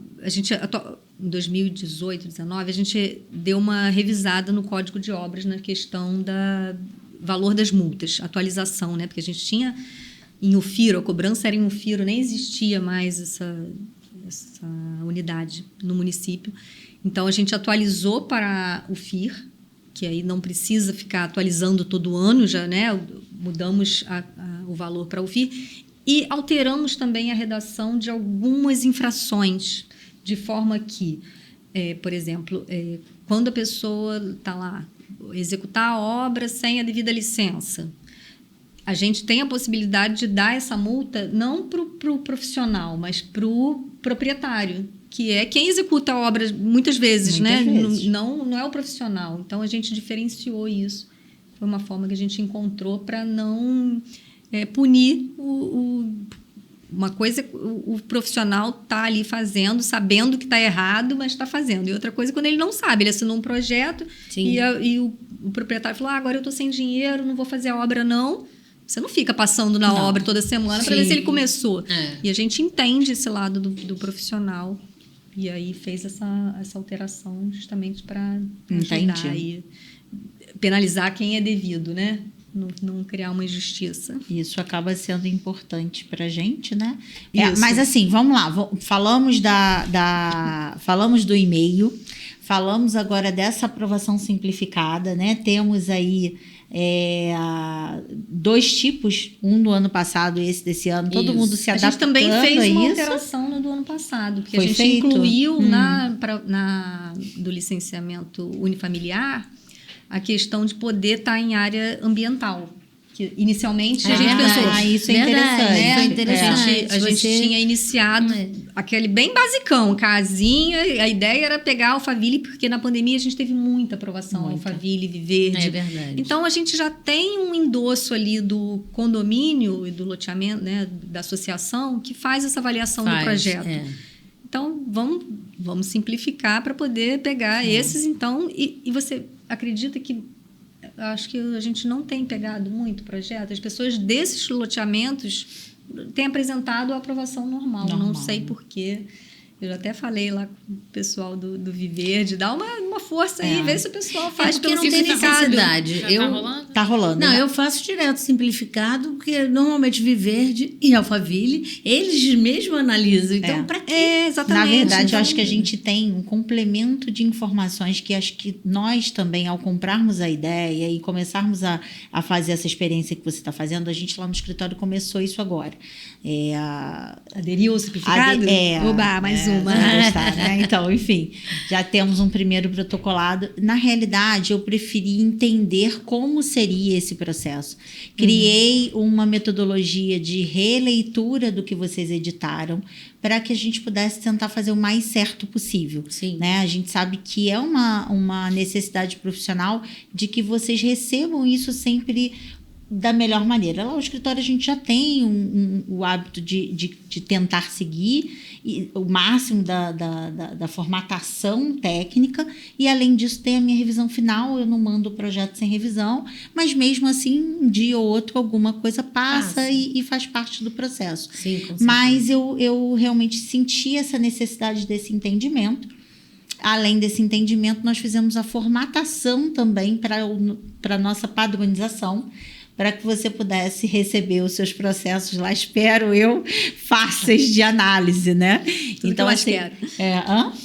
em 2018, 2019, a gente deu uma revisada no Código de Obras na questão da valor das multas, atualização, né? Porque a gente tinha em UFIRO, a cobrança era em UFIRO, nem existia mais essa unidade no município. Então, a gente atualizou para o FIR, que aí não precisa ficar atualizando todo ano, já, né? Mudamos o valor para o FIR e alteramos também a redação de algumas infrações, de forma que, por exemplo, quando a pessoa está lá, executar a obra sem a devida licença, a gente tem a possibilidade de dar essa multa não para o profissional, mas para o proprietário, que é quem executa a obra muitas vezes, Muitas né? vezes. Não é o profissional. Então, a gente diferenciou isso. Foi uma forma que a gente encontrou para não punir uma coisa, o profissional está ali fazendo, sabendo que está errado, mas está fazendo. E outra coisa, quando ele não sabe, ele assinou um projeto Sim. e o proprietário falou, agora eu estou sem dinheiro, não vou fazer a obra não. Você não fica passando na obra toda semana para ver se ele começou. E a gente entende esse lado do profissional. E aí fez essa alteração justamente para ajudar e penalizar quem é devido, né? Não criar uma injustiça. Isso acaba sendo importante para a gente, né? Isso. Mas assim, vamos lá. Falamos falamos do e-mail, falamos agora dessa aprovação simplificada, né? Temos aí 2 tipos, um do ano passado e esse desse ano. Todo mundo se A adaptando gente também fez a uma isso. alteração no do ano passado, porque Foi a gente feito? incluiu do licenciamento unifamiliar a questão de poder estar em área ambiental, que inicialmente a É gente verdade. pensou... Ah, isso é Verdade, interessante. isso é interessante. A gente Você- tinha iniciado aquele bem basicão, casinha. A ideia era pegar Alphaville, porque na pandemia a gente teve muita aprovação, Muita. Alphaville, Viverde. É verdade. Então a gente já tem um endosso ali do condomínio e do loteamento, né, da associação, que faz essa avaliação do Faz, projeto. é. Então vamos simplificar para poder pegar esses, então. E você acredita que acho que a gente não tem pegado muito projeto? As pessoas desses loteamentos têm apresentado a aprovação normal. Não sei por quê. Eu já até falei lá com o pessoal do Viverde, dá uma força aí, vê se o pessoal faz porque pelo não tem simplificado. necessidade. Já tá rolando? Tá rolando, Não, né? eu faço direto simplificado, porque normalmente Viverde e Alphaville, eles mesmo analisam. Então, para quê? É, exatamente. Na verdade, Então, eu acho que a gente tem um complemento de informações que acho que nós também, ao comprarmos a ideia e começarmos a fazer essa experiência que você está fazendo, a gente lá no escritório começou isso agora. aderiu ao simplificado? Oba, mais uma. Vai gostar, né? Então, enfim, já temos um primeiro protocolado. Na realidade, eu preferi entender como seria esse processo. Criei uma metodologia de releitura do que vocês editaram para que a gente pudesse tentar fazer o mais certo possível. Sim. Né? A gente sabe que é uma necessidade profissional de que vocês recebam isso sempre da melhor maneira. Lá no escritório a gente já tem o hábito de tentar seguir o máximo da formatação técnica e, além disso, tem a minha revisão final. Eu não mando o projeto sem revisão, mas mesmo assim, um dia ou outro, alguma coisa passa e faz parte do processo. Sim, com certeza. Mas eu realmente senti essa necessidade desse entendimento. Além desse entendimento, nós fizemos a formatação também para a nossa padronização, para que você pudesse receber os seus processos lá, espero eu, fáceis de análise, né? Tudo que eu mais quero.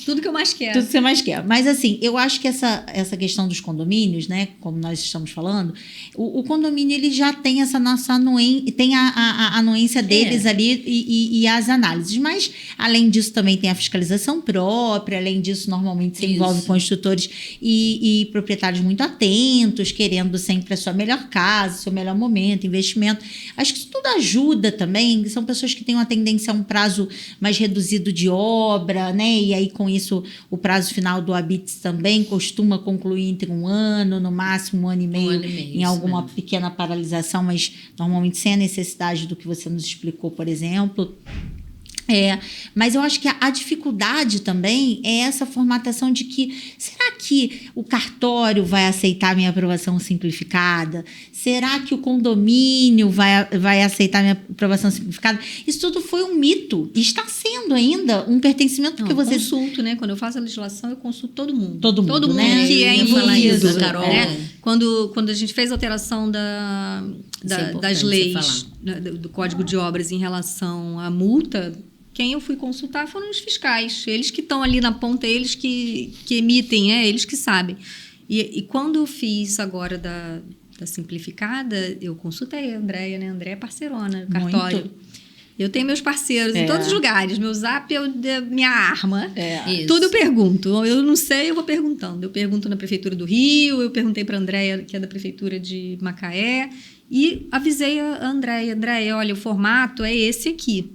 Tudo que eu mais quero. Tudo que você mais quer. Mas, assim, eu acho que essa questão dos condomínios, né, como nós estamos falando, o condomínio ele já tem essa nossa anuência, tem a anuência deles ali e as análises. Mas, além disso, também tem a fiscalização própria. Além disso, normalmente se envolve construtores e proprietários muito atentos, querendo sempre a sua melhor casa, seu melhor momento, investimento. Acho que isso tudo ajuda também. São pessoas que têm uma tendência a um prazo mais reduzido de obra, né? E aí, com isso, o prazo final do Habite também costuma concluir entre 1 ano, no máximo 1 ano e meio, em alguma pequena paralisação, mas normalmente sem a necessidade do que você nos explicou, por exemplo. Mas eu acho que a dificuldade também é essa formatação de que, será que o cartório vai aceitar a minha aprovação simplificada? Será que o condomínio vai aceitar a minha aprovação simplificada? Isso tudo foi um mito. E está sendo ainda um pertencimento porque você... Eu consulto, né? Quando eu faço a legislação, eu consulto todo mundo. Todo mundo, né? Que é Eu ia falar envolvido. isso, Carol. Né? Quando a gente fez a alteração das leis, do Código de Obras em relação à multa, quem eu fui consultar foram os fiscais. Eles que estão ali na ponta, eles que emitem, eles que sabem. E quando eu fiz agora da simplificada, eu consultei a Andréia, né? A Andréia é parceirona, cartório. Muito. Eu tenho meus parceiros em todos os lugares. Meu Zap é minha arma. Isso. Tudo eu pergunto. Eu não sei, eu vou perguntando. Eu pergunto na Prefeitura do Rio, eu perguntei para a Andréia, que é da Prefeitura de Macaé, e avisei a Andréia. Andréia, olha, o formato é esse aqui.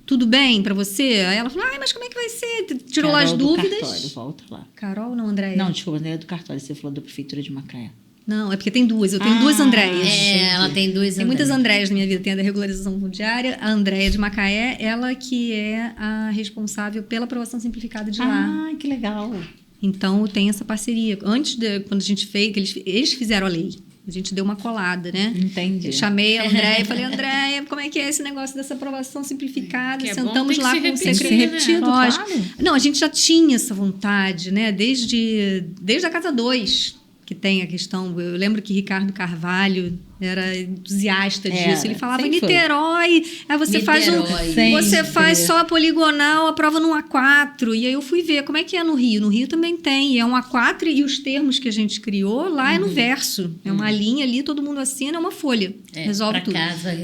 Tudo bem para você? Aí ela falou, mas como é que vai ser? Tirou lá as dúvidas. Cartório, volta lá. Carol, não, Andréia? Não, desculpa, não é do cartório. Você falou da Prefeitura de Macaé. Não, é porque tem duas. Eu tenho duas Andréias. Ela tem duas Tem muitas Andréias na minha vida. Tem a da regularização fundiária, a Andréia de Macaé, ela que é a responsável pela aprovação simplificada de lá. Que legal. Então, eu tenho essa parceria. Quando a gente fez, eles fizeram a lei. A gente deu uma colada, né? Entendi. Eu chamei a Andréia e falei, Andréia, como é que é esse negócio dessa aprovação simplificada? Que Sentamos lá com o Tem que ser secretário. repetido, Lógico. claro. Não, a gente já tinha essa vontade, né? Desde a Casa 2, que tem a questão... Eu lembro que Ricardo Carvalho era entusiasta disso. Ele falava, sempre foi. Niterói, aí você Sempre. faz só a poligonal, a prova num A4. E aí eu fui ver como é que é no Rio. No Rio também tem, é um A4 e os termos que a gente criou lá é no verso. É uma linha ali, todo mundo assina, é uma folha. Resolve tudo.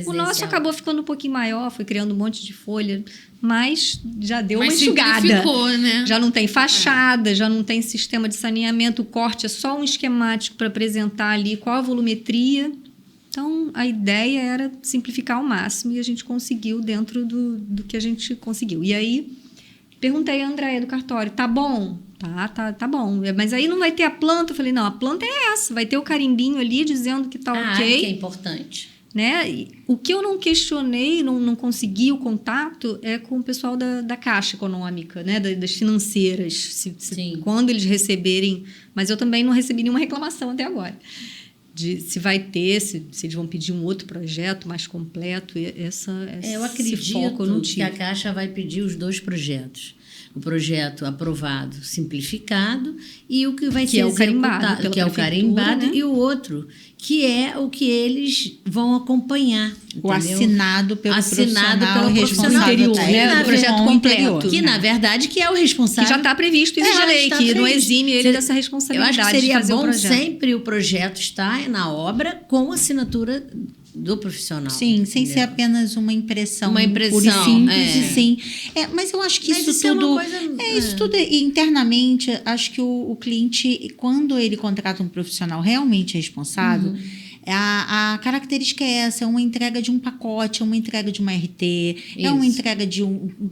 O nosso acabou ficando um pouquinho maior, foi criando um monte de folha, mas já deu uma enxugada. Simplificou, né? Já não tem fachada, já não tem sistema de saneamento, o corte é só um esquemático para apresentar ali qual a volumetria. Então, a ideia era simplificar ao máximo e a gente conseguiu dentro do que a gente conseguiu. E aí, perguntei a Andréia do cartório, tá bom? Tá bom. Mas aí não vai ter a planta? Eu falei, não, a planta é essa. Vai ter o carimbinho ali dizendo que tá ok. Que é importante. Né? E o que eu não questionei, não consegui o contato, é com o pessoal da Caixa Econômica, né? Das financeiras. Quando eles receberem... Mas eu também não recebi nenhuma reclamação até agora. Se vai ter, se eles vão pedir um outro projeto mais completo. Eu acredito que a Caixa vai pedir os 2 projetos. O projeto aprovado, simplificado, e o que vai ser executado, que é o carimbado, né? E o outro, que é o que eles vão acompanhar. O assinado pelo profissional anterior, né? O projeto completo. Que, na verdade, que é o responsável. Que já está previsto em lei, que não exime ele dessa responsabilidade. Eu acho que seria bom sempre o projeto estar na obra com assinatura do profissional. Sim, sem ser apenas uma impressão. Uma impressão, pura e simples, sim. Mas eu acho que isso tudo... Isso tudo internamente, acho que o cliente, quando ele contrata um profissional realmente responsável... A característica é essa, é uma entrega de um pacote, é uma entrega de uma RT, é uma entrega de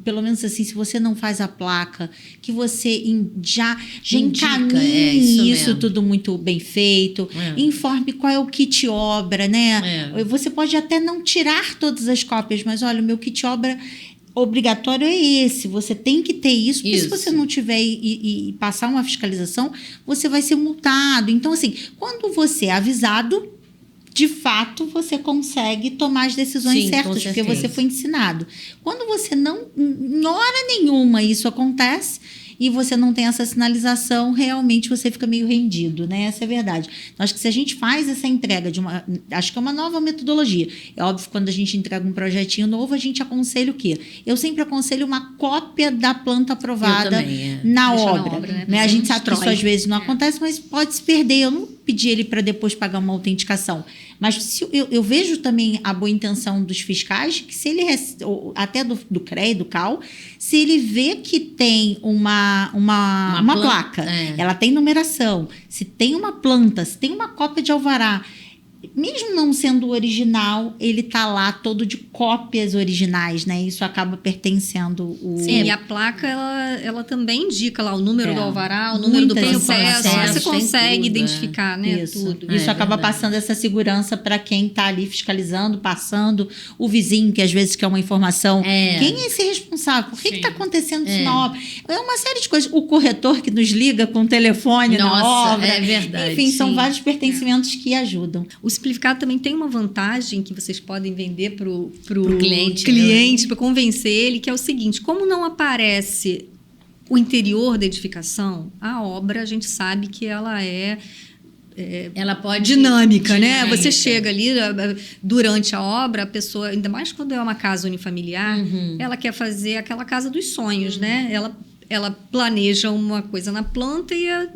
pelo menos assim, se você não faz a placa, que você já encaminhe isso tudo muito bem feito, informe qual é o kit obra, né? Você pode até não tirar todas as cópias, mas olha, o meu kit obra obrigatório é esse, você tem que ter isso, porque se você não tiver e passar uma fiscalização, você vai ser multado. Então, assim, quando você é avisado, de fato, você consegue tomar as decisões certas, porque você foi ensinado. Quando você não, em hora nenhuma isso acontece e você não tem essa sinalização, realmente você fica meio rendido, né? Essa é a verdade. Então, acho que se a gente faz essa entrega acho que é uma nova metodologia. É óbvio que quando a gente entrega um projetinho novo, a gente aconselha o quê? Eu sempre aconselho uma cópia da planta aprovada na obra. Né? A gente sabe que isso às vezes não acontece, mas pode se perder. Eu não pedi ele para depois pagar uma autenticação. Mas eu vejo também a boa intenção dos fiscais, que se ele até do CREA, do CAL, se ele vê que tem uma placa, ela tem numeração, se tem uma planta, se tem uma cópia de alvará, mesmo não sendo original, ele está lá todo de cópias originais, né? Isso acaba pertencendo Sim, e a placa, ela também indica lá o número do alvará, o número do processo. Você consegue identificar, né? Isso acaba passando essa segurança para quem está ali fiscalizando, passando, o vizinho, que às vezes quer uma informação. Quem é esse responsável? Por que está acontecendo isso na obra? É uma série de coisas. O corretor que nos liga com o telefone na obra. É verdade. Enfim, são vários pertencimentos que ajudam. O simplificado também tem uma vantagem que vocês podem vender para o cliente para convencer ele, que é o seguinte: como não aparece o interior da edificação, a obra a gente sabe que ela ela pode dinâmica, né? Você chega ali durante a obra, a pessoa, ainda mais quando é uma casa unifamiliar, ela quer fazer aquela casa dos sonhos, né? Ela planeja uma coisa na planta e a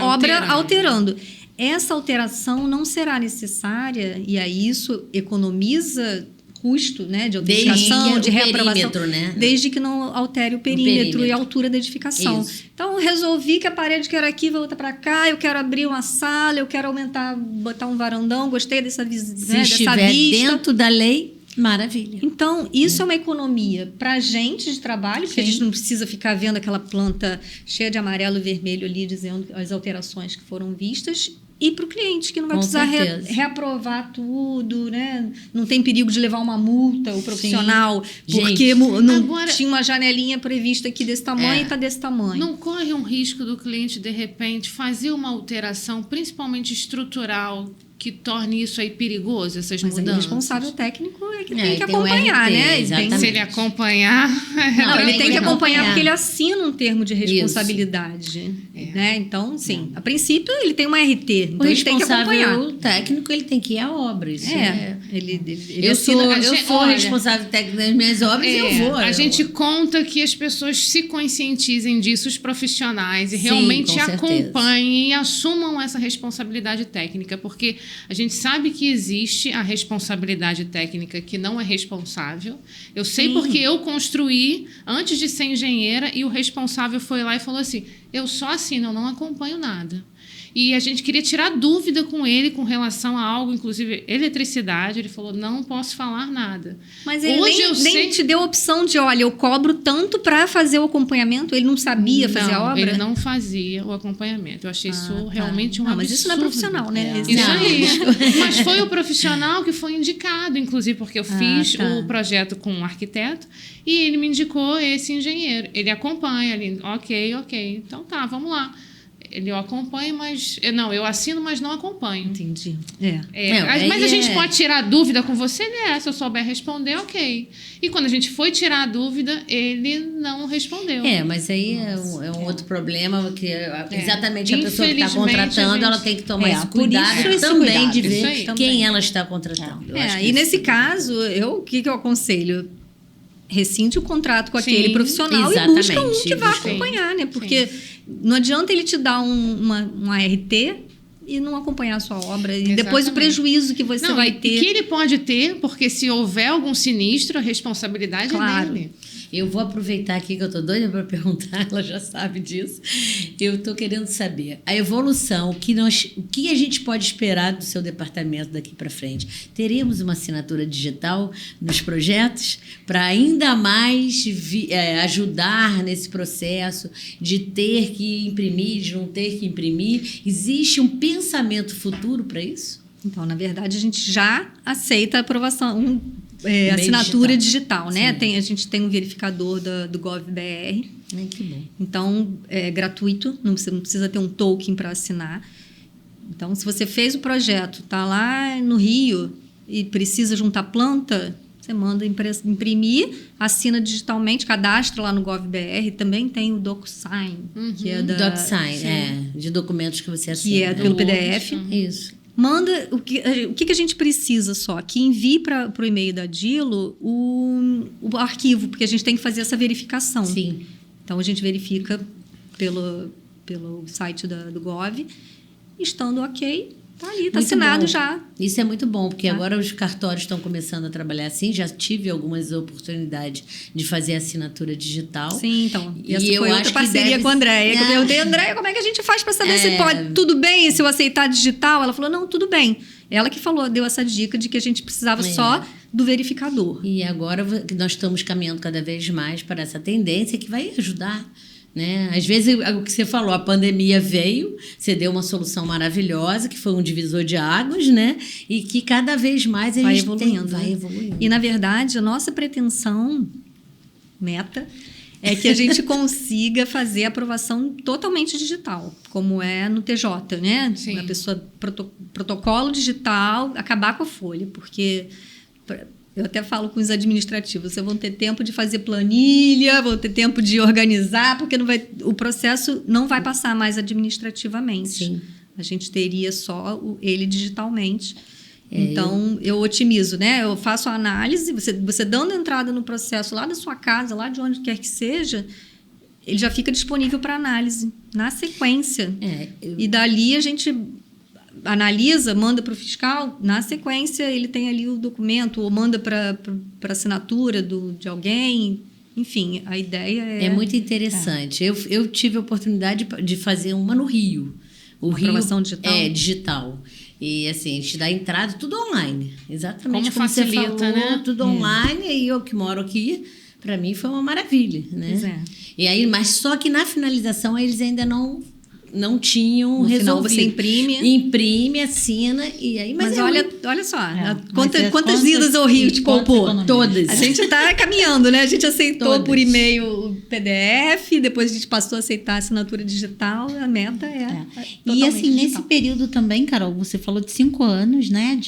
obra alterando. Essa alteração não será necessária, e aí isso economiza custo, né, de autenticação, de reaprovação, né? desde que não altere o perímetro e a altura da edificação. Então, resolvi que a parede que era aqui vai voltar para cá, eu quero abrir uma sala, eu quero botar um varandão, gostei dessa vista. Se estiver dentro da lei, maravilha. Então, isso é uma economia para a gente de trabalho, porque a gente não precisa ficar vendo aquela planta cheia de amarelo e vermelho ali, dizendo as alterações que foram vistas. E para o cliente, que não vai precisar reaprovar tudo, né? Não tem perigo de levar uma multa, o profissional, porque não tinha uma janelinha prevista aqui desse tamanho e está desse tamanho. Não corre um risco do cliente, de repente, fazer uma alteração, principalmente estrutural, que torne isso aí perigoso, essas mudanças? O responsável técnico é que tem que acompanhar, né? Se ele acompanhar... Não, ele tem que acompanhar porque ele assina um termo de responsabilidade. Né? Então, sim, a princípio ele tem uma RT, então ele tem que acompanhar. O técnico, ele tem que ir à obra. Isso eu sou responsável técnico das minhas obras e eu vou. A gente conta que as pessoas se conscientizem disso, os profissionais, e realmente acompanhem e assumam essa responsabilidade técnica, porque a gente sabe que existe a responsabilidade técnica que não é responsável. Eu sei porque eu construí antes de ser engenheira e o responsável foi lá e falou assim: eu só assino, eu não acompanho nada. E a gente queria tirar dúvida com ele com relação a algo, inclusive eletricidade. Ele falou, não posso falar nada. Mas ele Hoje nem te deu a opção de, olha, eu cobro tanto para fazer o acompanhamento. Ele não sabia fazer a obra? Ele não fazia o acompanhamento. Eu achei isso realmente um absurdo. Mas isso não é profissional, né? Isso aí. Mas foi o profissional que foi indicado, inclusive, porque eu fiz o projeto com um arquiteto e ele me indicou esse engenheiro. Ele acompanha, ok. Então tá, vamos lá. Ele acompanha, mas... eu assino, mas não acompanho. Entendi. Mas a gente pode tirar dúvida com você, se eu souber responder, ok. E quando a gente foi tirar a dúvida, ele não respondeu. Mas aí é um outro problema, que exatamente a pessoa que está contratando, ela tem que tomar esse cuidado também de ver quem ela está contratando. E nesse caso, o que eu aconselho? Rescinde o contrato com aquele profissional e busca um que vai acompanhar, né? Porque não adianta ele te dar um ART e não acompanhar a sua obra. E depois o prejuízo que você vai ter. Que ele pode ter, porque se houver algum sinistro, a responsabilidade é dele. Eu vou aproveitar aqui que eu tô doida para perguntar, ela já sabe disso. Eu tô querendo saber a evolução, o que a gente pode esperar do seu departamento daqui para frente. Teremos uma assinatura digital nos projetos para ainda mais ajudar nesse processo de ter que imprimir, de não ter que imprimir? Existe um pensamento futuro para isso? Então, na verdade, a gente já aceita a aprovação, assinatura digital, né? A gente tem um verificador do GovBR. Que bom. Então, é gratuito, você não precisa ter um token para assinar. Então, se você fez o projeto, está lá no Rio e precisa juntar planta, você manda imprimir, assina digitalmente, cadastra lá no GovBR. Também tem o DocuSign, que é da... DocuSign, de documentos que você assina. Que é pelo PDF. Isso. Manda o que a gente precisa só? Que envie para o e-mail da Dilo o arquivo, porque a gente tem que fazer essa verificação. Sim. Então, a gente verifica pelo site do Gov. Estando ok, tá ali, tá assinado já. Isso é muito bom, porque agora os cartórios estão começando a trabalhar assim. Já tive algumas oportunidades de fazer assinatura digital. Sim, então. E essa foi outra parceria com a Andréia. Eu perguntei, Andréia, como é que a gente faz para saber se pode, tudo bem, se eu aceitar digital? Ela falou, não, tudo bem. Ela que deu essa dica de que a gente precisava só do verificador. E agora nós estamos caminhando cada vez mais para essa tendência que vai ajudar. Né? Às vezes, o que você falou, a pandemia veio, você deu uma solução maravilhosa, que foi um divisor de águas, né? E que cada vez mais vai evoluindo. E, na verdade, a nossa pretensão, meta, é que a gente consiga fazer a aprovação totalmente digital, como é no TJ, né? Sim. A pessoa, protocolo digital, acabar com a folha, porque... Eu até falo com os administrativos, vocês vão ter tempo de fazer planilha, vão ter tempo de organizar, porque o processo não vai passar mais administrativamente. Sim. A gente teria só ele digitalmente. Então, eu otimizo, né? Eu faço a análise, você dando entrada no processo lá da sua casa, lá de onde quer que seja, ele já fica disponível para análise na sequência. E dali a gente... analisa, manda para o fiscal, na sequência ele tem ali o documento, ou manda para assinatura de alguém. Enfim, a ideia é... É muito interessante. Eu tive a oportunidade de fazer uma no Rio. Aprovação digital? Digital. E assim, a gente dá entrada, tudo online. Exatamente como facilita, você falou, né? Tudo online. E eu que moro aqui, para mim foi uma maravilha, né? Pois é. E aí, mas só que na finalização eles ainda não tinham no resolvido. Final você imprime, assina e aí... Mas olha só, quantas idas ao Rio te poupou? Todas. A gente está caminhando, né? A gente aceitou por e-mail o PDF, depois a gente passou a aceitar a assinatura digital, a meta é E assim, digital. nesse período também, Carol, você falou de 5 anos, né,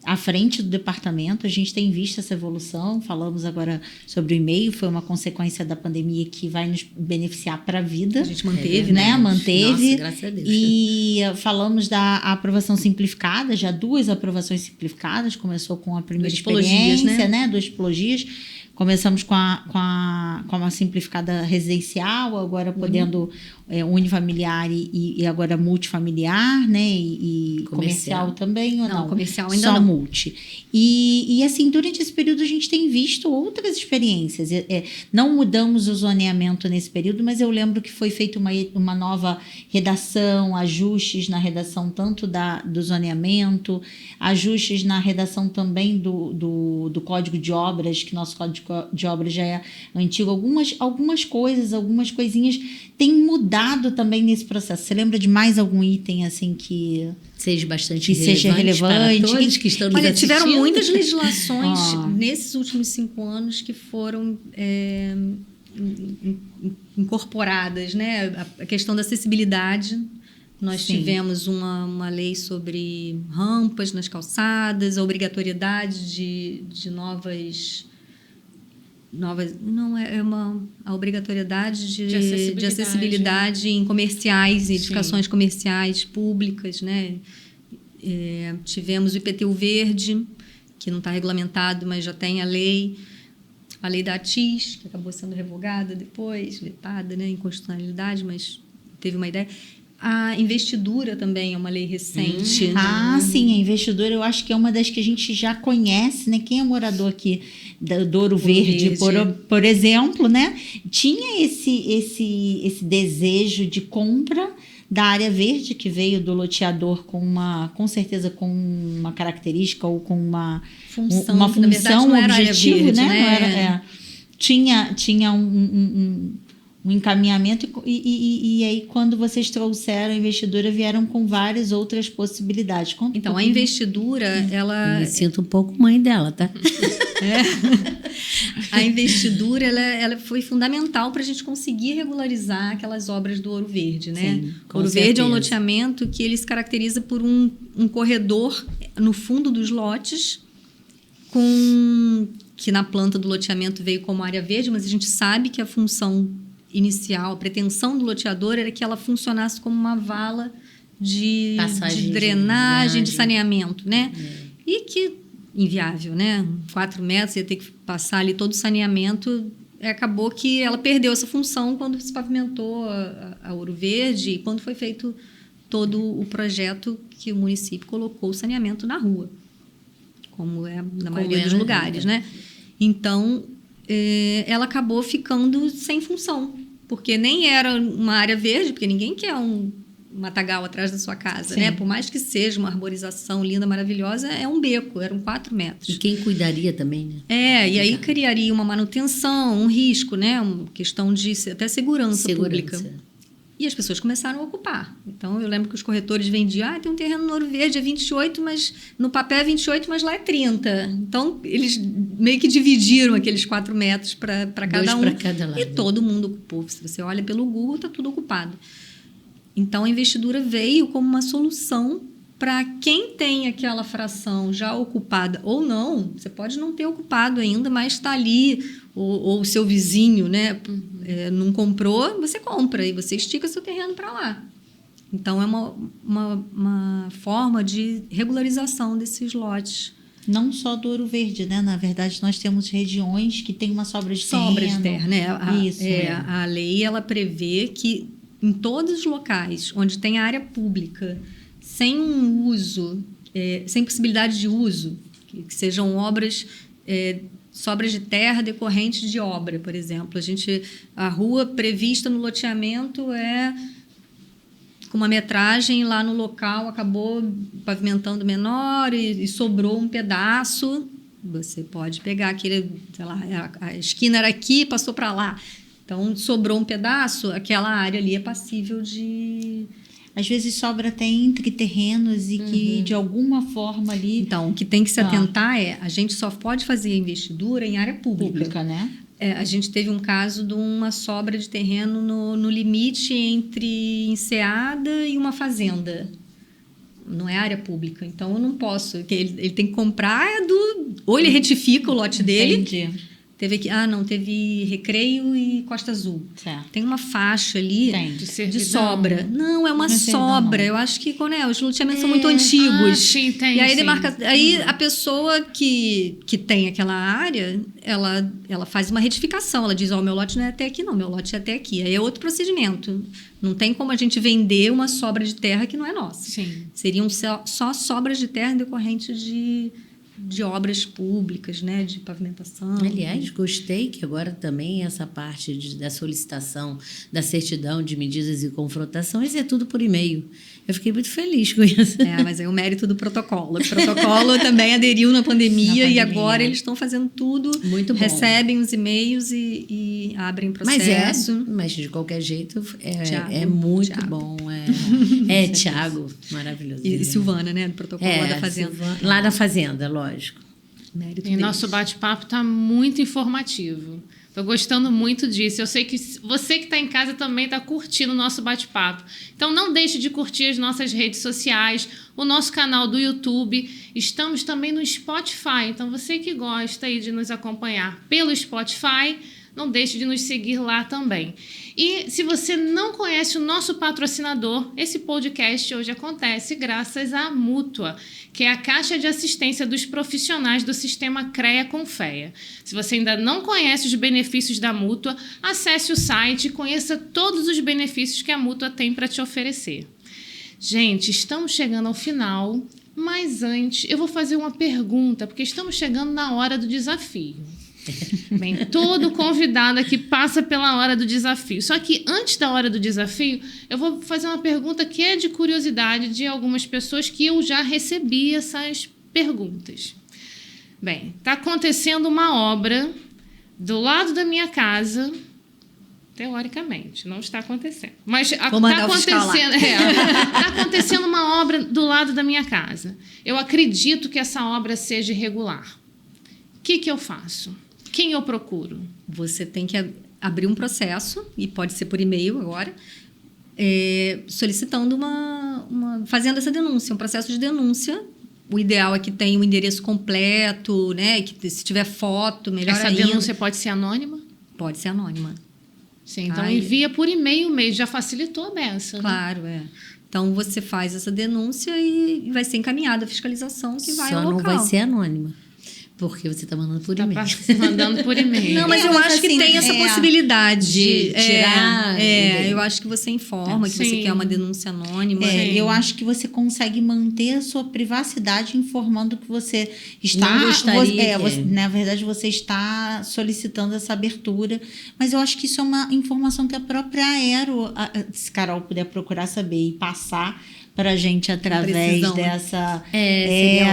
à frente do departamento, a gente tem visto essa evolução, falamos agora sobre o e-mail, foi uma consequência da pandemia que vai nos beneficiar para a vida. A gente manteve, né? Manteve. Nossa, graças a Deus. E falamos da aprovação simplificada, já 2 aprovações simplificadas, começou com a primeira experiência, né? 2 tipologias. Começamos com uma simplificada residencial, agora podendo unifamiliar e agora multifamiliar, né? E comercial também, ou não? Comercial ainda só não. multi. E assim, durante esse período a gente tem visto outras experiências. Não mudamos o zoneamento nesse período, mas eu lembro que foi feita uma nova redação, ajustes na redação tanto do zoneamento, ajustes na redação também do Código de Obras, que nosso Código de Obras já é antigo. Algumas coisinhas têm mudado também nesse processo. Você lembra de mais algum item assim que seja bastante seja relevante para todos que estão nos Olha, assistindo? tiveram muitas legislações nesses últimos 5 anos que foram incorporadas, né? A questão da acessibilidade. Nós tivemos uma lei sobre rampas nas calçadas, a obrigatoriedade de novas não é a obrigatoriedade de acessibilidade em comerciais, em edificações comerciais públicas, né? Tivemos o IPTU verde, que não está regulamentado, mas já tem a lei da ATIS, que acabou sendo revogada depois, vetada, né, inconstitucionalidade, mas teve uma ideia. A investidura também é uma lei recente. Sim, a investidura eu acho que é uma das que a gente já conhece, né? Quem é morador aqui do Ouro Verde, por exemplo, né? Tinha esse desejo de compra da área verde que veio do loteador com certeza com uma característica ou com uma função, na verdade, não era objetivo, verde, né? né? Não era, tinha um encaminhamento e aí quando vocês trouxeram a investidura vieram com várias outras possibilidades. Então, a investidura, ela... Eu me sinto um pouco mãe dela, tá? A investidura, ela foi fundamental para a gente conseguir regularizar aquelas obras do Ouro Verde, né? Sim, Ouro Verde é um loteamento que ele se caracteriza por um corredor no fundo dos lotes, que na planta do loteamento veio como área verde, mas a gente sabe que a função inicial, a pretensão do loteador era que ela funcionasse como uma vala de drenagem, de saneamento, né? E que, inviável, né? 4 metros, ia ter que passar ali todo o saneamento. Acabou que ela perdeu essa função quando se pavimentou a Ouro Verde e quando foi feito todo o projeto que o município colocou o saneamento na rua, como é na maioria dos lugares, né? Então, ela acabou ficando sem função, porque nem era uma área verde, porque ninguém quer um matagal atrás da sua casa, né? Por mais que seja uma arborização linda, maravilhosa, é um beco, eram 4 metros. E quem cuidaria também, né? E aí criaria uma manutenção, um risco, né? Uma questão de até segurança pública. E as pessoas começaram a ocupar. Então, eu lembro que os corretores vendiam, tem um terreno no Ouro Verde, é 28, mas no papel é 28, mas lá é 30. Então, eles meio que dividiram aqueles 4 metros para cada um. 2 para cada lado. E todo mundo ocupou. Se você olha pelo Google, está tudo ocupado. Então, a investidura veio como uma solução para quem tem aquela fração já ocupada ou não. Você pode não ter ocupado ainda, mas está ali, ou o seu vizinho, né, não comprou, você compra e você estica seu terreno para lá. Então, é uma forma de regularização desses lotes. Não só do Ouro Verde, né? Na verdade, nós temos regiões que têm uma sobra de terreno. Sobra de terra, né? Isso, A lei, ela prevê que em todos os locais onde tem área pública, sem um uso, sem possibilidade de uso, que sejam obras, sobras de terra decorrentes de obra, por exemplo. A rua prevista no loteamento com uma metragem lá no local, acabou pavimentando menor e sobrou um pedaço. Você pode pegar aquele, sei lá, a esquina era aqui, passou para lá. Então, sobrou um pedaço, aquela área ali é passível de... Às vezes sobra até entre terrenos e que, de alguma forma ali... Então, o que tem que se atentar a gente só pode fazer a investidura em área pública, né? A gente teve um caso de uma sobra de terreno no limite entre enseada e uma fazenda. Não é área pública, então eu não posso... Ele tem que comprar ou ele retifica o lote dele... Entendi. Teve Recreio e Costa Azul. Certo. Tem uma faixa ali de sobra. Não, é uma sobra. Eu acho que os loteamentos são muito antigos. Sim, tem. E aí, aí a pessoa que tem aquela área, ela faz uma retificação. Ela diz, meu lote não é até aqui, não. Meu lote é até aqui. Aí é outro procedimento. Não tem como a gente vender uma sobra de terra que não é nossa. Sim. Seriam só sobras de terra decorrentes de de obras públicas, né, de pavimentação. Aliás, gostei que agora também essa parte da solicitação da certidão de medidas e confrontações é tudo por e-mail. Eu fiquei muito feliz com isso. Mas é o mérito do protocolo. O protocolo também aderiu na pandemia e agora eles estão fazendo tudo. Muito bom. Recebem os e-mails e abrem processo. Mas de qualquer jeito Thiago, é muito Thiago. bom. Thiago, maravilhoso. E Silvana, né, do protocolo lá da Fazenda. Lá da Fazenda, lógico. Mérito E deles. nosso bate-papo está muito informativo. Estou gostando muito disso. Eu sei que você que está em casa também está curtindo o nosso bate-papo. Então, não deixe de curtir as nossas redes sociais, o nosso canal do YouTube. Estamos também no Spotify. Então, você que gosta aí de nos acompanhar pelo Spotify, não deixe de nos seguir lá também. E se você não conhece o nosso patrocinador, esse podcast hoje acontece graças à Mútua, que é a Caixa de Assistência dos Profissionais do Sistema CREA-Confea. Se você ainda não conhece os benefícios da Mútua, acesse o site e conheça todos os benefícios que a Mútua tem para te oferecer. Gente, estamos chegando ao final, mas antes eu vou fazer uma pergunta, porque estamos chegando na hora do desafio. Bem, todo convidado aqui passa pela hora do desafio. Só que antes da hora do desafio, eu vou fazer uma pergunta que é de curiosidade de algumas pessoas que eu já recebi essas perguntas. Bem, está acontecendo uma obra do lado da minha casa. Teoricamente, não está acontecendo. Mas está acontecendo, tá acontecendo uma obra do lado da minha casa. Eu acredito que essa obra seja irregular. O que eu faço? Quem eu procuro? Você tem que abrir um processo, e pode ser por e-mail agora, solicitando fazendo essa denúncia, um processo de denúncia. O ideal é que tenha o endereço completo, né? Que se tiver foto, melhor ainda. Essa denúncia pode ser anônima? Pode ser anônima. Sim, então envia por e-mail mesmo, já facilitou a beça. Claro, né? Então você faz essa denúncia e vai ser encaminhada a fiscalização que vai ao local. Só não vai ser anônima. Porque você está mandando por e-mail. Mandando por e-mail. Não, mas eu acho que tem essa possibilidade de tirar. Eu acho que você informa que você quer uma denúncia anônima. Eu acho que você consegue manter a sua privacidade informando que você está. Não gostaria na verdade, você está solicitando essa abertura. Mas eu acho que isso é uma informação que a própria Aero, se Carol puder procurar saber e passar para a gente através dessa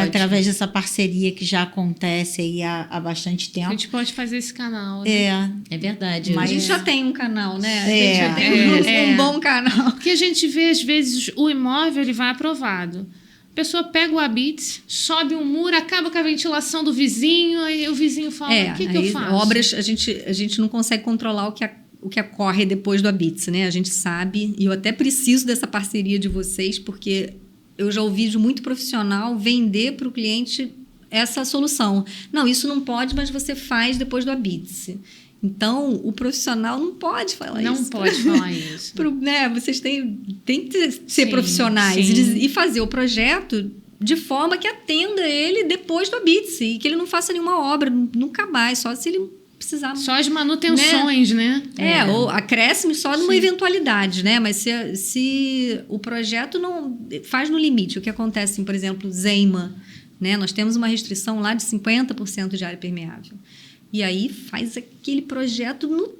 através dessa parceria que já acontece aí há bastante tempo. A gente pode fazer esse canal, né? É verdade. Mas a gente já tem um canal, né? A gente já tem um bom canal. Porque a gente vê, às vezes, o imóvel ele vai aprovado. A pessoa pega o habite, sobe um muro, acaba com a ventilação do vizinho, aí o vizinho fala, o que eu faço? Obras, a gente não consegue controlar o que ocorre depois do habite, né? A gente sabe, e eu até preciso dessa parceria de vocês, porque eu já ouvi de muito profissional vender para o cliente essa solução. Não, isso não pode, mas você faz depois do habite. Então, o profissional não pode falar isso. Não pode falar isso. Vocês têm que ser profissionais e fazer o projeto de forma que atenda ele depois do habite e que ele não faça nenhuma obra, nunca mais, só se ele precisar. Só as manutenções, né? Ou acréscimo só numa eventualidade, né? Mas se o projeto não faz no limite, o que acontece, por exemplo, Zeima, né? Nós temos uma restrição lá de 50% de área permeável. E aí faz aquele projeto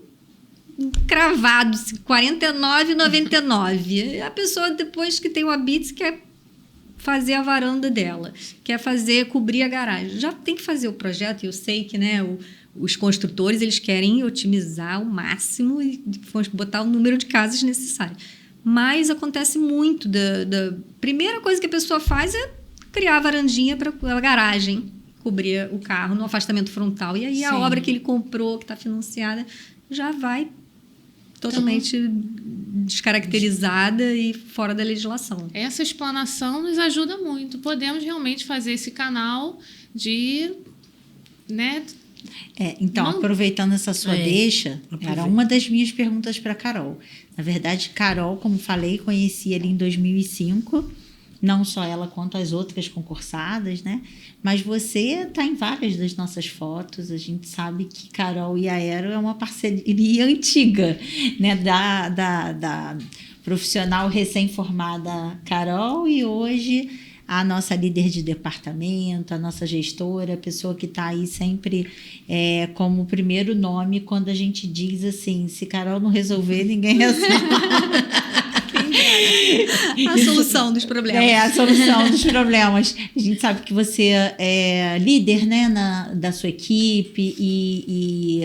cravado, 49,99. A pessoa, depois que tem o habite, quer fazer a varanda dela, quer cobrir a garagem. Já tem que fazer o projeto, e eu sei que, né, os construtores, eles querem otimizar ao máximo e botar o número de casas necessário. Mas acontece muito. Primeira coisa que a pessoa faz é criar a varandinha para a garagem, cobrir o carro no afastamento frontal. E aí a obra que ele comprou, que está financiada, já vai totalmente descaracterizada e fora da legislação. Essa explanação nos ajuda muito. Podemos realmente fazer esse canal de... né? Então, aproveitando essa sua deixa, era uma das minhas perguntas para Carol. Na verdade, Carol, como falei, conheci ele em 2005, não só ela quanto as outras concursadas, né? Mas você está em várias das nossas fotos, a gente sabe que Carol e a Aero é uma parceria antiga, né? Da profissional recém-formada Carol, e hoje a nossa líder de departamento, a nossa gestora, a pessoa que está aí sempre como primeiro nome quando a gente diz assim, se Carol não resolver, ninguém resolve. A solução dos problemas. A solução dos problemas. A gente sabe que você é líder, né, da sua equipe e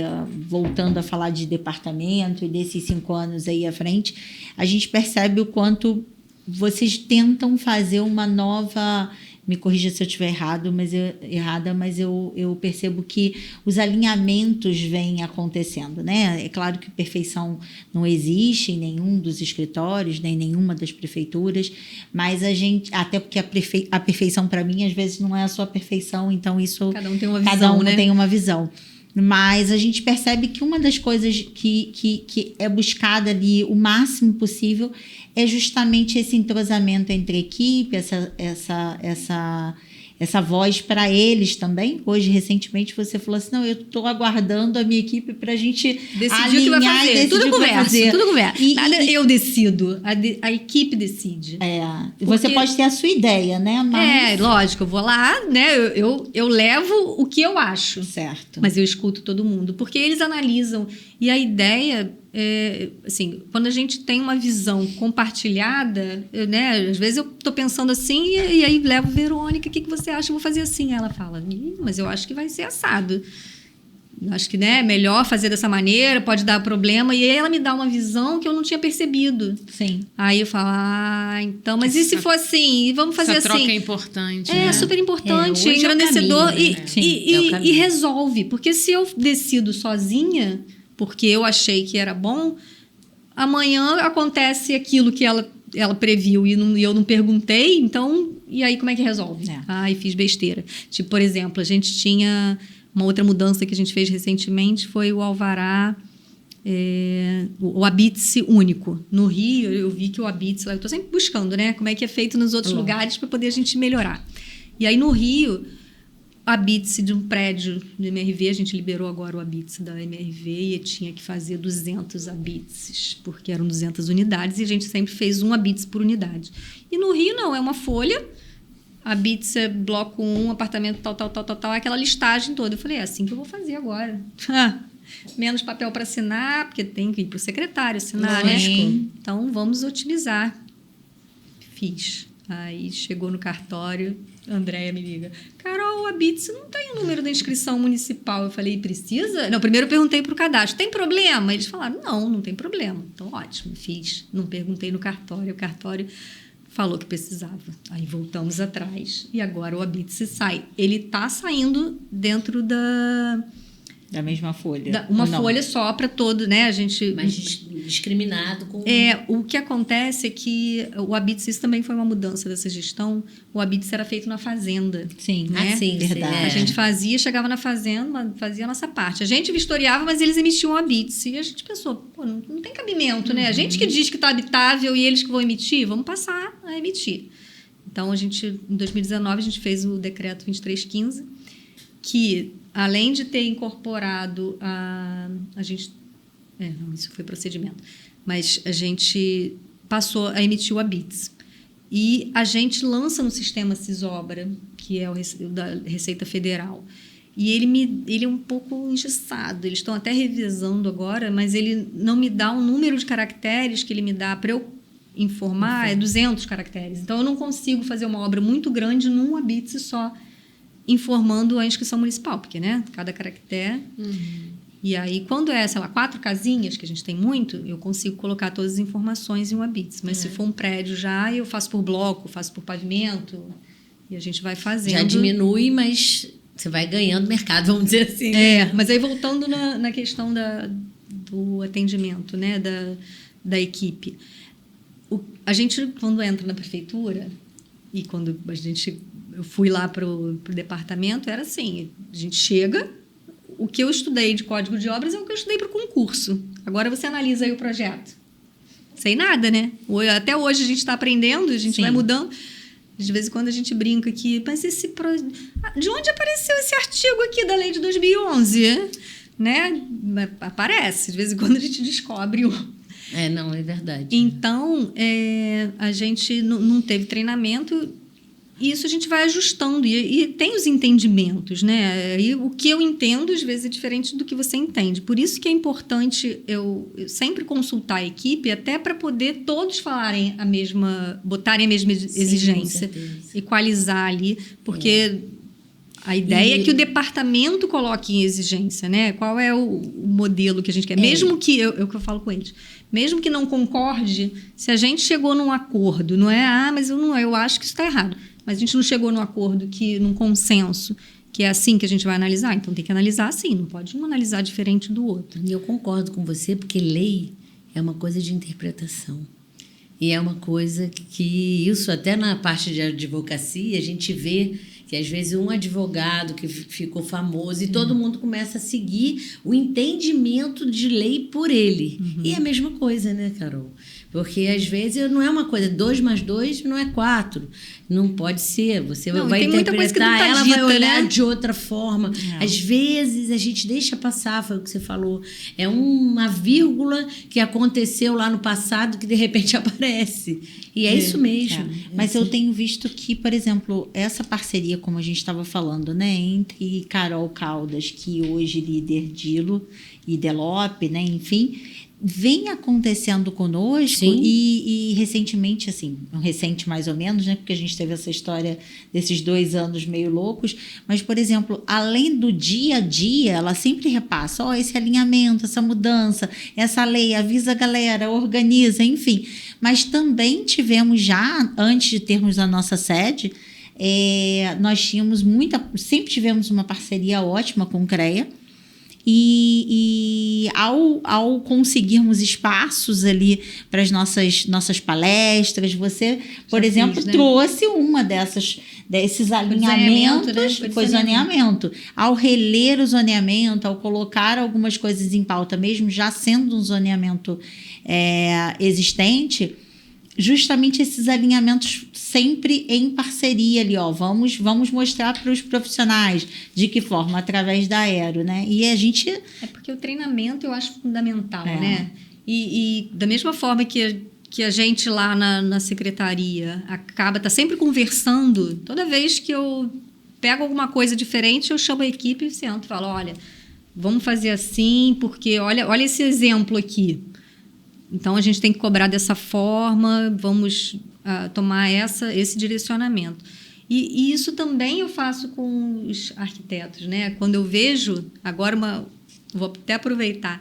voltando a falar de departamento e desses 5 anos aí à frente, a gente percebe o quanto vocês tentam fazer uma nova... Me corrija se eu estiver errada, mas eu percebo que os alinhamentos vêm acontecendo, né? É claro que perfeição não existe em nenhum dos escritórios, nem em nenhuma das prefeituras, mas a gente, até porque a perfeição para mim às vezes não é a sua perfeição, então isso Cada um tem uma visão, cada um né? tem uma visão. Mas a gente percebe que uma das coisas que é buscada ali o máximo possível é justamente esse entrosamento entre a equipe, essa voz para eles também. Hoje, recentemente, você falou assim, não, eu estou aguardando a minha equipe para a gente Decidir o que vai fazer. Tudo conversa, tudo conversa. Nada eu decido, a equipe decide. Você pode ter a sua ideia, né? Mas... lógico, eu vou lá, né? Eu levo o que eu acho. Certo. Mas eu escuto todo mundo, porque eles analisam. E a ideia assim, quando a gente tem uma visão compartilhada, né? Às vezes eu tô pensando assim e aí levo Verônica, o que você acha? Eu vou fazer assim. Ela fala, mas eu acho que vai ser assado. Eu acho que, né, melhor fazer dessa maneira, pode dar problema. E aí ela me dá uma visão que eu não tinha percebido. Sim. Aí eu falo, então, mas e se for assim? E vamos fazer essa assim? Troca é importante, É né? super importante, hoje engrandecedor é o caminho, né? e resolve. Porque se eu decido sozinha, porque eu achei que era bom, amanhã acontece aquilo que ela previu e eu não perguntei, então, e aí como é que resolve? E fiz besteira. Tipo, por exemplo, a gente tinha uma outra mudança que a gente fez recentemente, foi o alvará, o Habite-se único. No Rio, eu vi que o Habite-se, eu estou sempre buscando, né, como é que é feito nos outros lugares para poder a gente melhorar. E aí no Rio, Habite-se de um prédio do MRV, a gente liberou agora o Habite-se da MRV e tinha que fazer 200 Habite-ses, porque eram 200 unidades e a gente sempre fez um Habite-se por unidade. E no Rio não, é uma folha, Habite-se é bloco 1, apartamento tal, aquela listagem toda. Eu falei, é assim que eu vou fazer agora. Menos papel para assinar, porque tem que ir para o secretário assinar, né? Então, vamos otimizar. Fiz. Aí, chegou no cartório, a Andréia me liga. Carol, o Habite-se não tem o número da inscrição municipal. Eu falei, precisa? Não, primeiro eu perguntei para o cadastro, tem problema? Eles falaram, não tem problema. Então, ótimo, fiz. Não perguntei no cartório. O cartório falou que precisava. Aí, voltamos atrás. E agora o Habite-se sai. Ele está saindo dentro da mesma folha. Uma folha só para todo, né? A gente... Mas discriminado com... O que acontece é que o Habite-se, isso também foi uma mudança dessa gestão. O Habite-se era feito na fazenda. Sim, né? Sim, verdade. A gente chegava na fazenda, fazia a nossa parte. A gente vistoriava, mas eles emitiam o Habite-se. E a gente pensou, pô, não tem cabimento, né? A gente que diz que está habitável e eles que vão emitir, vamos passar a emitir. Então, em 2019, a gente fez o decreto 2315, que, além de ter incorporado a gente... não, isso foi procedimento. Mas a gente passou a emitir o Habite-se. E a gente lança no sistema Cisobra, que é o da Receita Federal. E ele é um pouco engessado. Eles estão até revisando agora, mas ele não me dá um número de caracteres que ele me dá para eu informar, é 200 caracteres. Então, eu não consigo fazer uma obra muito grande num Habite-se só, informando a inscrição municipal, porque, né, cada caractere... E aí, quando é, sei lá, 4 casinhas, que a gente tem muito, eu consigo colocar todas as informações em um Habite-se. Mas se for um prédio já, eu faço por bloco, faço por pavimento, e a gente vai fazendo. Já diminui, mas você vai ganhando mercado, vamos dizer assim. Mas aí voltando na questão do atendimento, né, da equipe. A gente, quando entra na prefeitura, e quando eu fui lá para o departamento, era assim, a gente chega... O que eu estudei de código de obras é o que eu estudei para o concurso. Agora você analisa aí o projeto. Sei nada, né? Até hoje a gente está aprendendo, a gente vai mudando. De vez em quando a gente brinca aqui, mas de onde apareceu esse artigo aqui da lei de 2011? Né? Aparece, de vez em quando a gente descobre Não, é verdade. Então, a gente não teve treinamento. isso a gente vai ajustando e tem os entendimentos, né? E o que eu entendo, às vezes, é diferente do que você entende. Por isso que é importante eu sempre consultar a equipe, até para poder todos falarem botarem a mesma exigência, equalizar ali, porque a ideia é que o departamento coloque em exigência, né? Qual é o modelo que a gente quer? Mesmo que, é o que eu falo com eles, mesmo que não concorde, se a gente chegou num acordo, não é, mas eu acho que isso está errado. Mas a gente não chegou num acordo, num consenso, que é assim que a gente vai analisar. Então, tem que analisar assim, não pode um analisar diferente do outro. E eu concordo com você, porque lei é uma coisa de interpretação. E é uma coisa que isso, até na parte de advocacia, a gente vê que, às vezes, um advogado que ficou famoso e todo mundo começa a seguir o entendimento de lei por ele. E é a mesma coisa, né, Carol? Porque, às vezes, não é uma coisa, 2 mais 2 não é 4. Não pode ser. Você vai interpretar, ela vai olhar de outra forma. Às vezes, a gente deixa passar, foi o que você falou. É uma vírgula que aconteceu lá no passado que, de repente, aparece. E é isso mesmo. Mas eu tenho visto que, por exemplo, essa parceria, como a gente estava falando, né, entre Carol Caldas, que hoje líder Dilo e Delope, né, enfim, vem acontecendo conosco e recentemente, assim, recente mais ou menos, né, porque a gente teve essa história desses 2 anos meio loucos, mas, por exemplo, além do dia a dia, ela sempre repassa, esse alinhamento, essa mudança, essa lei, avisa a galera, organiza, enfim. Mas também tivemos já, antes de termos a nossa sede, nós sempre tivemos uma parceria ótima com o CREA, e ao conseguirmos espaços ali para as nossas palestras, você, por exemplo, trouxe uma desses alinhamentos, foi zoneamento. Ao reler o zoneamento, ao colocar algumas coisas em pauta, mesmo já sendo um zoneamento existente, justamente esses alinhamentos sempre em parceria ali, vamos mostrar para os profissionais de que forma, através da Aero, né? E a gente... É porque o treinamento eu acho fundamental, né? E da mesma forma que a gente lá na secretaria tá sempre conversando, toda vez que eu pego alguma coisa diferente, eu chamo a equipe e sento e falo, olha, vamos fazer assim, porque olha esse exemplo aqui. Então, a gente tem que cobrar dessa forma, vamos tomar esse direcionamento. E isso também eu faço com os arquitetos, né? Quando eu vejo, agora, vou até aproveitar,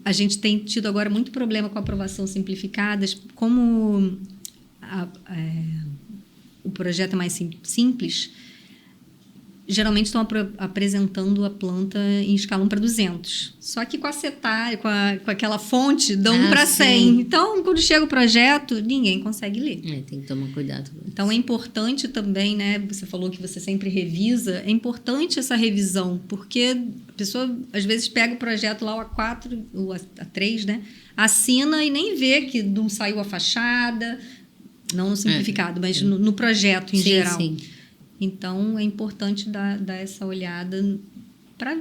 a gente tem tido agora muito problema com a aprovação simplificada, como o projeto é mais simples, geralmente estão apresentando a planta em escala 1/200. Só que com a CETAR, com aquela fonte, dão 1/100. Então, quando chega o projeto, ninguém consegue ler. Tem que tomar cuidado. Então, é importante também, né? Você falou que você sempre revisa. É importante essa revisão, porque a pessoa, às vezes, pega o projeto lá, o A4, o A3, né? Assina e nem vê que não saiu a fachada, não no simplificado, mas no projeto em geral. Sim. Então, é importante dar essa olhada para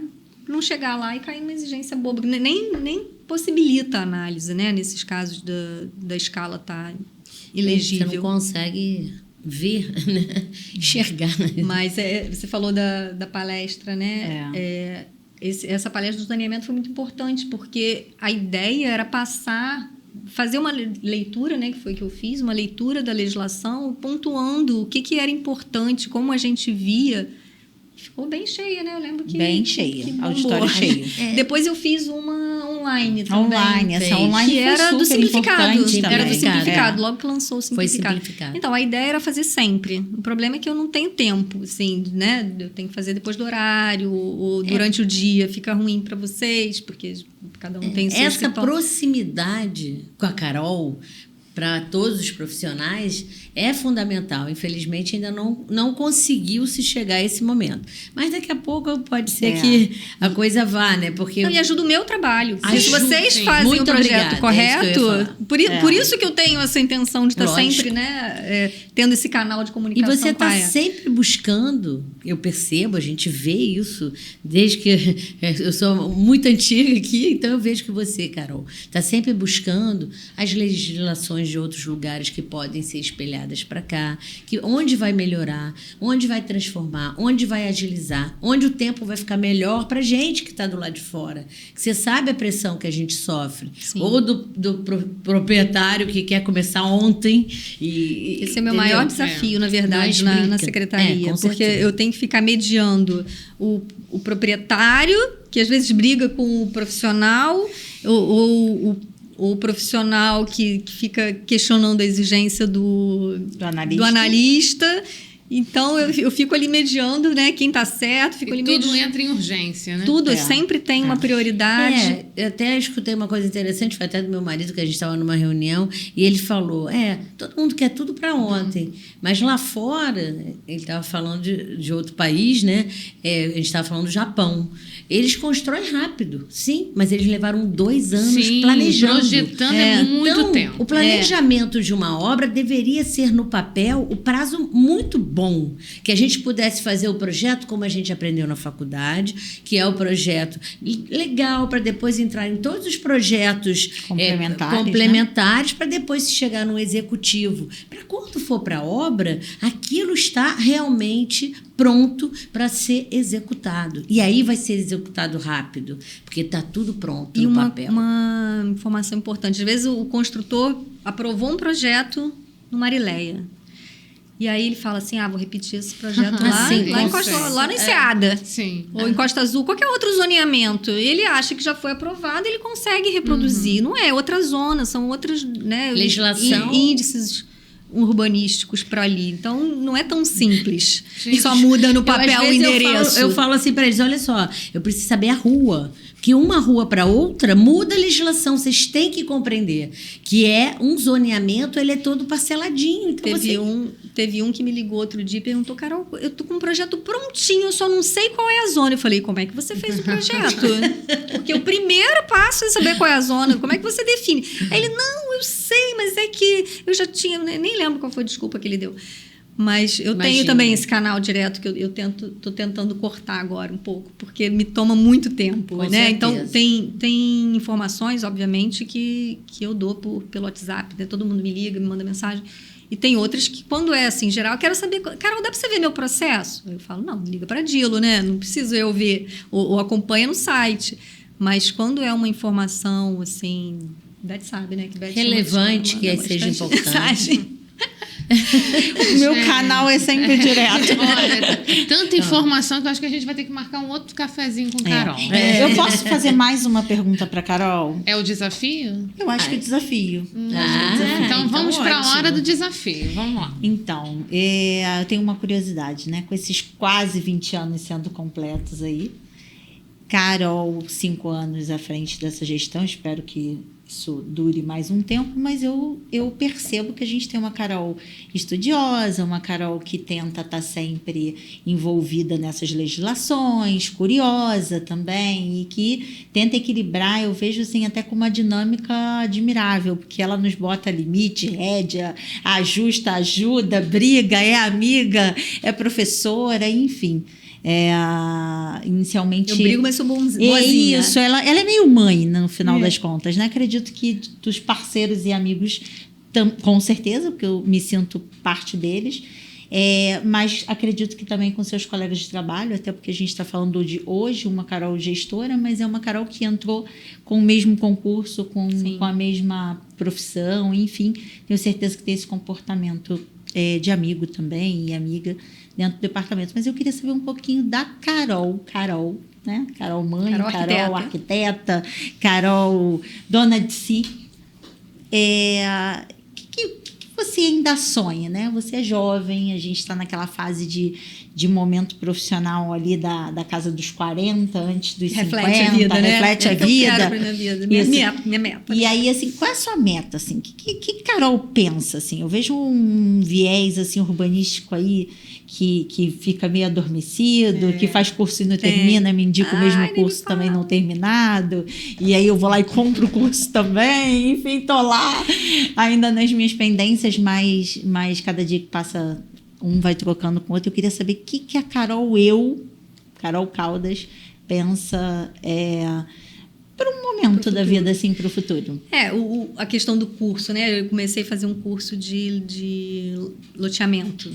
não chegar lá e cair numa exigência boba. Nem possibilita a análise, né? Nesses casos da escala estar ilegível. Você não consegue ver, né? Enxergar. Né? Mas você falou da palestra, né? Essa palestra do zoneamento foi muito importante, porque a ideia era fazer uma leitura, né, que foi que eu fiz, uma leitura da legislação, pontuando o que era importante, como a gente via. Ficou bem cheia, né? Eu lembro que... Bem cheia, auditório cheio. Depois eu fiz uma online também. Essa online que era do simplificado. Era do simplificado, logo que lançou o simplificado. Foi simplificado. Então, a ideia era fazer sempre. O problema é que eu não tenho tempo, assim, né? Eu tenho que fazer depois do horário, ou durante o dia. Fica ruim para vocês, porque cada um tem seu Essa proximidade com a Carol, para todos os profissionais, é fundamental. Infelizmente, ainda não conseguiu se chegar a esse momento. Mas daqui a pouco pode ser que a coisa vá, né? Porque e ajuda o meu trabalho. Se vocês fazem o projeto correto, por isso que eu tenho essa intenção de estar sempre, né, tendo esse canal de comunicação. E você está sempre buscando, eu percebo, a gente vê isso, desde que eu sou muito antiga aqui, então eu vejo que você, Carol, está sempre buscando as legislações informações de outros lugares que podem ser espelhadas para cá, que onde vai melhorar, onde vai transformar, onde vai agilizar, onde o tempo vai ficar melhor para a gente que está do lado de fora. Você sabe a pressão que a gente sofre. Sim. Ou do proprietário que quer começar ontem. Esse é o meu maior desafio, na verdade, na secretaria. Porque eu tenho que ficar mediando o proprietário, que às vezes briga com o profissional, ou o profissional que fica questionando a exigência do analista. Então, eu fico ali mediando, né? Quem está certo, fico ali mediando. Tudo entra em urgência, né? Tudo, sempre tem uma prioridade. Eu até escutei uma coisa interessante, foi até do meu marido, que a gente estava numa reunião, e ele falou, todo mundo quer tudo para ontem, mas lá fora, ele estava falando de outro país, né? A gente estava falando do Japão. Eles constroem rápido, sim, mas eles levaram 2 anos planejando. Projetando muito tempo. O planejamento de uma obra deveria ser, no papel, o prazo muito bom. Que a gente pudesse fazer o projeto como a gente aprendeu na faculdade, que é o projeto legal para depois entrar em todos os projetos complementares, para depois chegar no executivo. Para quando for para a obra, aquilo está realmente pronto para ser executado. E aí vai ser executado rápido, porque está tudo pronto no papel. Uma informação importante. Às vezes o construtor aprovou um projeto no Marileia. E aí ele fala assim, vou repetir esse projeto lá na Enseada. Sim. Ou em Costa Azul, qualquer outro zoneamento. Ele acha que já foi aprovado, ele consegue reproduzir. Não é outra zona, são outras, né, legislação, índices urbanísticos para ali. Então, não é tão simples. Só muda no papel o endereço. Eu falo assim para eles, olha só, eu preciso saber a rua. Que uma rua para outra muda a legislação. Vocês têm que compreender que um zoneamento, ele é todo parceladinho. Então teve um que me ligou outro dia e perguntou, Carol, eu tô com um projeto prontinho, eu só não sei qual é a zona. Eu falei, como é que você fez o projeto? Porque o primeiro passo é saber qual é a zona. Como é que você define? Aí ele, não, eu sei, mas é que eu já tinha... Nem lembro qual foi a desculpa que ele deu. Mas eu tenho também esse canal direto que eu tô tentando cortar agora um pouco, porque me toma muito tempo, né? Então, tem informações, obviamente, que eu dou pelo WhatsApp, né? Todo mundo me liga, me manda mensagem. E tem outras que, quando é assim, geral, eu quero saber... Carol, dá para você ver meu processo? Eu falo, não, liga para Dilo, né? Não preciso eu ver. Ou acompanha no site. Mas quando é uma informação, assim... Beth sabe, né? Que Beth relevante, que seja importante. Mensagem. O meu canal é sempre direto. Olha, tanta informação que eu acho que a gente vai ter que marcar um outro cafezinho com Carol. Eu posso fazer mais uma pergunta para Carol? É o desafio? Eu acho que é desafio. Então vamos para a hora do desafio. Vamos lá. Então, eu tenho uma curiosidade, né? Com esses quase 20 anos sendo completos aí, Carol, 5 anos à frente dessa gestão, espero que isso dure mais um tempo, mas eu percebo que a gente tem uma Carol estudiosa, uma Carol que tenta estar sempre envolvida nessas legislações, curiosa também, e que tenta equilibrar, eu vejo assim, até com uma dinâmica admirável, porque ela nos bota limite, rédea, ajusta, ajuda, briga, é amiga, é professora, enfim. Inicialmente... Eu brigo, mas sou boazinha. É isso, ela é meio mãe, no final das contas, né? Acredito que dos parceiros e amigos, com certeza, porque eu me sinto parte deles, mas acredito que também com seus colegas de trabalho, até porque a gente está falando de hoje uma Carol gestora, mas é uma Carol que entrou com o mesmo concurso, com a mesma profissão, enfim, tenho certeza que tem esse comportamento de amigo também e amiga dentro do departamento. Mas eu queria saber um pouquinho da Carol, né? Carol mãe, Carol arquiteta, Carol dona de si. Que você ainda sonha, né? Você é jovem, a gente está naquela fase de momento profissional ali da casa dos 40, antes dos 50. Reflete a vida, né? Reflete a vida. Eu quero pra minha vida. Minha meta. E aí, assim, qual é a sua meta, assim? Que Carol pensa, assim? Eu vejo um viés, assim, urbanístico aí que fica meio adormecido, que faz curso e não termina, me indica o mesmo curso também não terminado, e aí eu vou lá e compro o curso também, enfim, tô lá ainda nas minhas pendências, mas cada dia que passa um vai trocando com o outro. Eu queria saber o que a Carol Caldas pensa para um momento da vida, assim, para o futuro. A questão do curso, né? Eu comecei a fazer um curso de loteamento,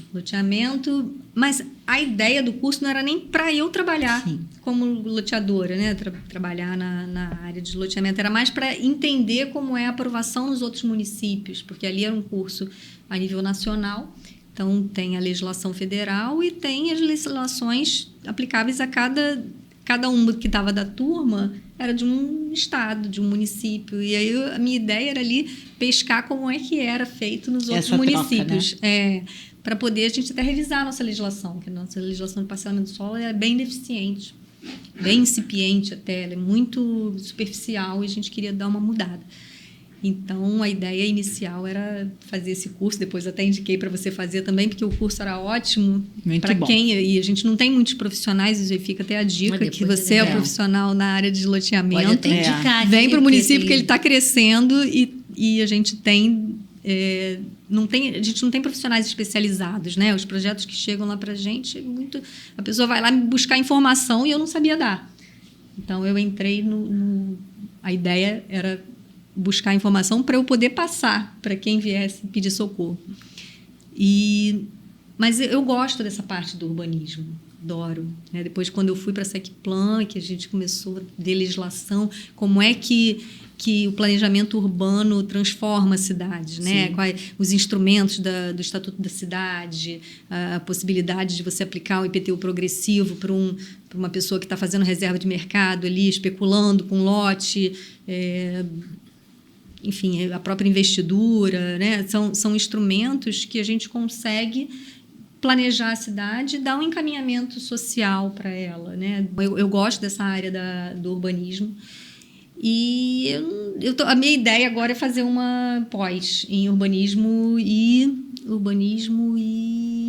mas a ideia do curso não era nem para eu trabalhar como loteadora, né? Trabalhar na área de loteamento, era mais para entender como é a aprovação nos outros municípios, porque ali era um curso a nível nacional. Então, tem a legislação federal e tem as legislações aplicáveis a cada um que estava da turma, era de um estado, de um município. E aí, a minha ideia era ali pescar como é que era feito nos outros municípios. Troca, né? Para poder a gente até revisar a nossa legislação, que a nossa legislação de parcelamento do solo é bem deficiente, bem incipiente até, ela é muito superficial e a gente queria dar uma mudada. Então, a ideia inicial era fazer esse curso, depois até indiquei para você fazer também, porque o curso era ótimo para quem... E a gente não tem muitos profissionais, e fica até a dica que você é o profissional na área de loteamento. Pode até indicar. Vem para o município que ele está crescendo e a gente tem... a gente não tem profissionais especializados, né? Os projetos que chegam lá para a gente, a pessoa vai lá buscar informação e eu não sabia dar. Então, eu entrei a ideia era buscar informação para eu poder passar para quem viesse pedir socorro. Mas eu gosto dessa parte do urbanismo, adoro. Né? Depois, quando eu fui para a Secplan, que a gente começou a ver legislação, como é que o planejamento urbano transforma cidades, né? Quais os instrumentos do Estatuto da Cidade, a possibilidade de você aplicar o IPTU progressivo para uma pessoa que está fazendo reserva de mercado ali, especulando com lote, enfim, a própria investidura, né? São instrumentos que a gente consegue planejar a cidade e dar um encaminhamento social para ela, né? Eu gosto dessa área do urbanismo e a minha ideia agora é fazer uma pós em urbanismo e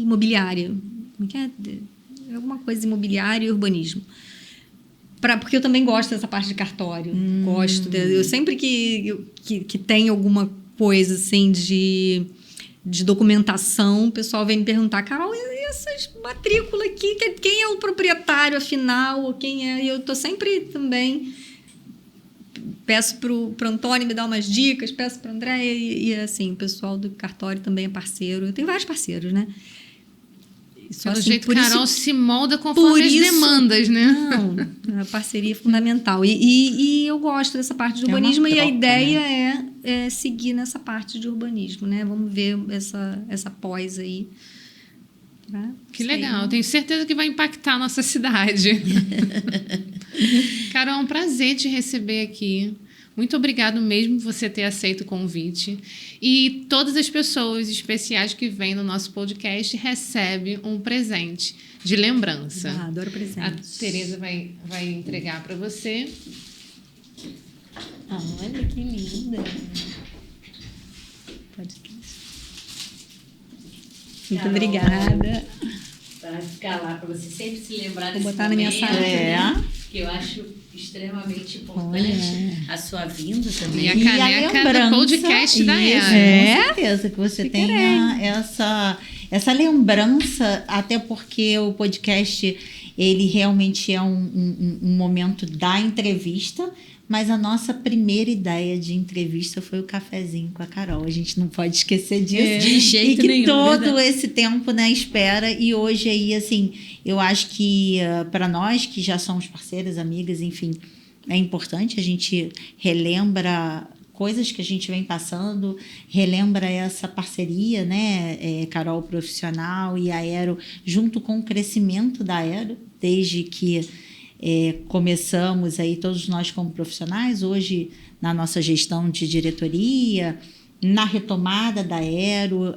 imobiliária. Como é? Alguma coisa imobiliária e urbanismo. Porque eu também gosto dessa parte de cartório. Gosto. Eu sempre que tem alguma coisa assim de documentação, o pessoal vem me perguntar, Carol, e essas matrículas aqui? Quem é o proprietário, afinal? Ou quem é? E eu estou sempre também... Peço para o Antônio me dar umas dicas, peço para o André e assim, o pessoal do cartório também é parceiro. Eu tenho vários parceiros, né? Só pelo jeito, Carol se molda conforme as demandas, né? Não, a parceria é fundamental. E eu gosto dessa parte de urbanismo e a ideia é seguir nessa parte de urbanismo, né? Vamos ver essa pós aí. Tá? Que legal. Tenho certeza que vai impactar a nossa cidade. Carol, é um prazer te receber aqui. Muito obrigado mesmo por você ter aceito o convite. E todas as pessoas especiais que vêm no nosso podcast recebem um presente de lembrança. Adoro presente. A Tereza vai entregar para você. Olha que linda. Pode. Muito obrigada. Para ficar lá, para você sempre se lembrar desse momento. Vou botar na minha sala. Que eu acho extremamente importante. A sua vinda também. E a caneca do podcast da Era. Com certeza que você tenha essa lembrança, até porque o podcast, ele realmente é um momento da entrevista, mas a nossa primeira ideia de entrevista foi o cafezinho com a Carol. A gente não pode esquecer disso. De jeito nenhum. E que nenhum, todo verdade. esse tempo na espera. E hoje aí, assim, eu acho que para nós que já somos parceiras, amigas, enfim, é importante. A gente relembra coisas que a gente vem passando, relembra essa parceria, né? Carol profissional e a Aero, junto com o crescimento da Aero, desde que começamos aí todos nós como profissionais, hoje na nossa gestão de diretoria, na retomada da Aero,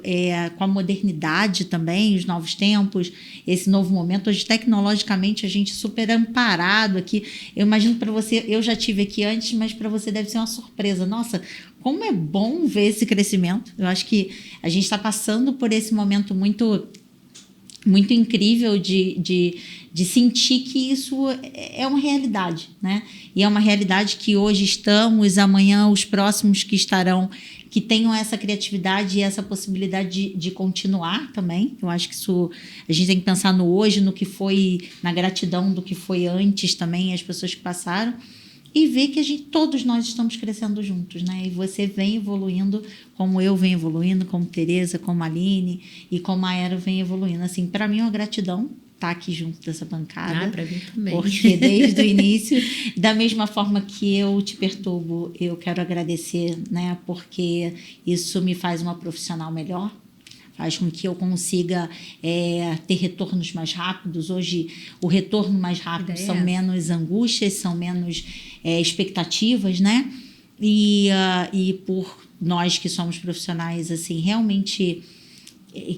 com a modernidade também, os novos tempos, esse novo momento. Hoje, tecnologicamente, a gente super amparado aqui. Eu imagino para você, eu já tive aqui antes, mas para você deve ser uma surpresa. Nossa, como é bom ver esse crescimento. Eu acho que a gente está passando por esse momento muito incrível de sentir que isso é uma realidade, né? E é uma realidade que hoje estamos, amanhã os próximos que estarão, que tenham essa criatividade e essa possibilidade de continuar também. Eu acho que isso, a gente tem que pensar no hoje, no que foi, na gratidão do que foi antes também, as pessoas que passaram. e ver que todos nós estamos crescendo juntos, né? E você vem evoluindo, como eu venho evoluindo, como Tereza, como a Aline e como a Aero vem evoluindo. Assim, para mim é uma gratidão estar aqui junto dessa bancada. Para mim também. Porque desde o início, da mesma forma que eu te perturbo, eu quero agradecer, né? Porque isso me faz uma profissional melhor. Faz com que eu consiga ter retornos mais rápidos. Hoje, o retorno mais rápido são menos angústias, são menos expectativas, né? E por nós que somos profissionais, assim, realmente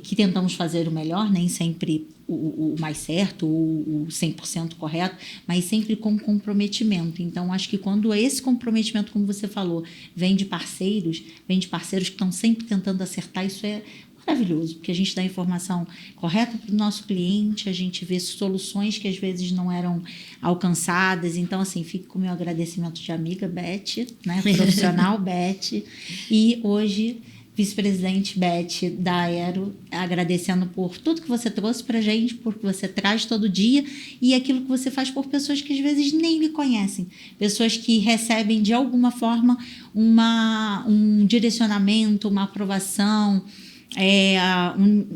que tentamos fazer o melhor, nem sempre o mais certo, o 100% correto, mas sempre com comprometimento. Então, acho que quando esse comprometimento, como você falou, vem de parceiros que estão sempre tentando acertar, isso é maravilhoso, porque a gente dá a informação correta para o nosso cliente, a gente vê soluções que às vezes não eram alcançadas. Então, assim, fico com o meu agradecimento de amiga Beth, né, profissional Beth, e hoje vice-presidente Beth da Aero, agradecendo por tudo que você trouxe para a gente, por que você traz todo dia e aquilo que você faz por pessoas que às vezes nem lhe conhecem, pessoas que recebem de alguma forma um direcionamento, uma aprovação,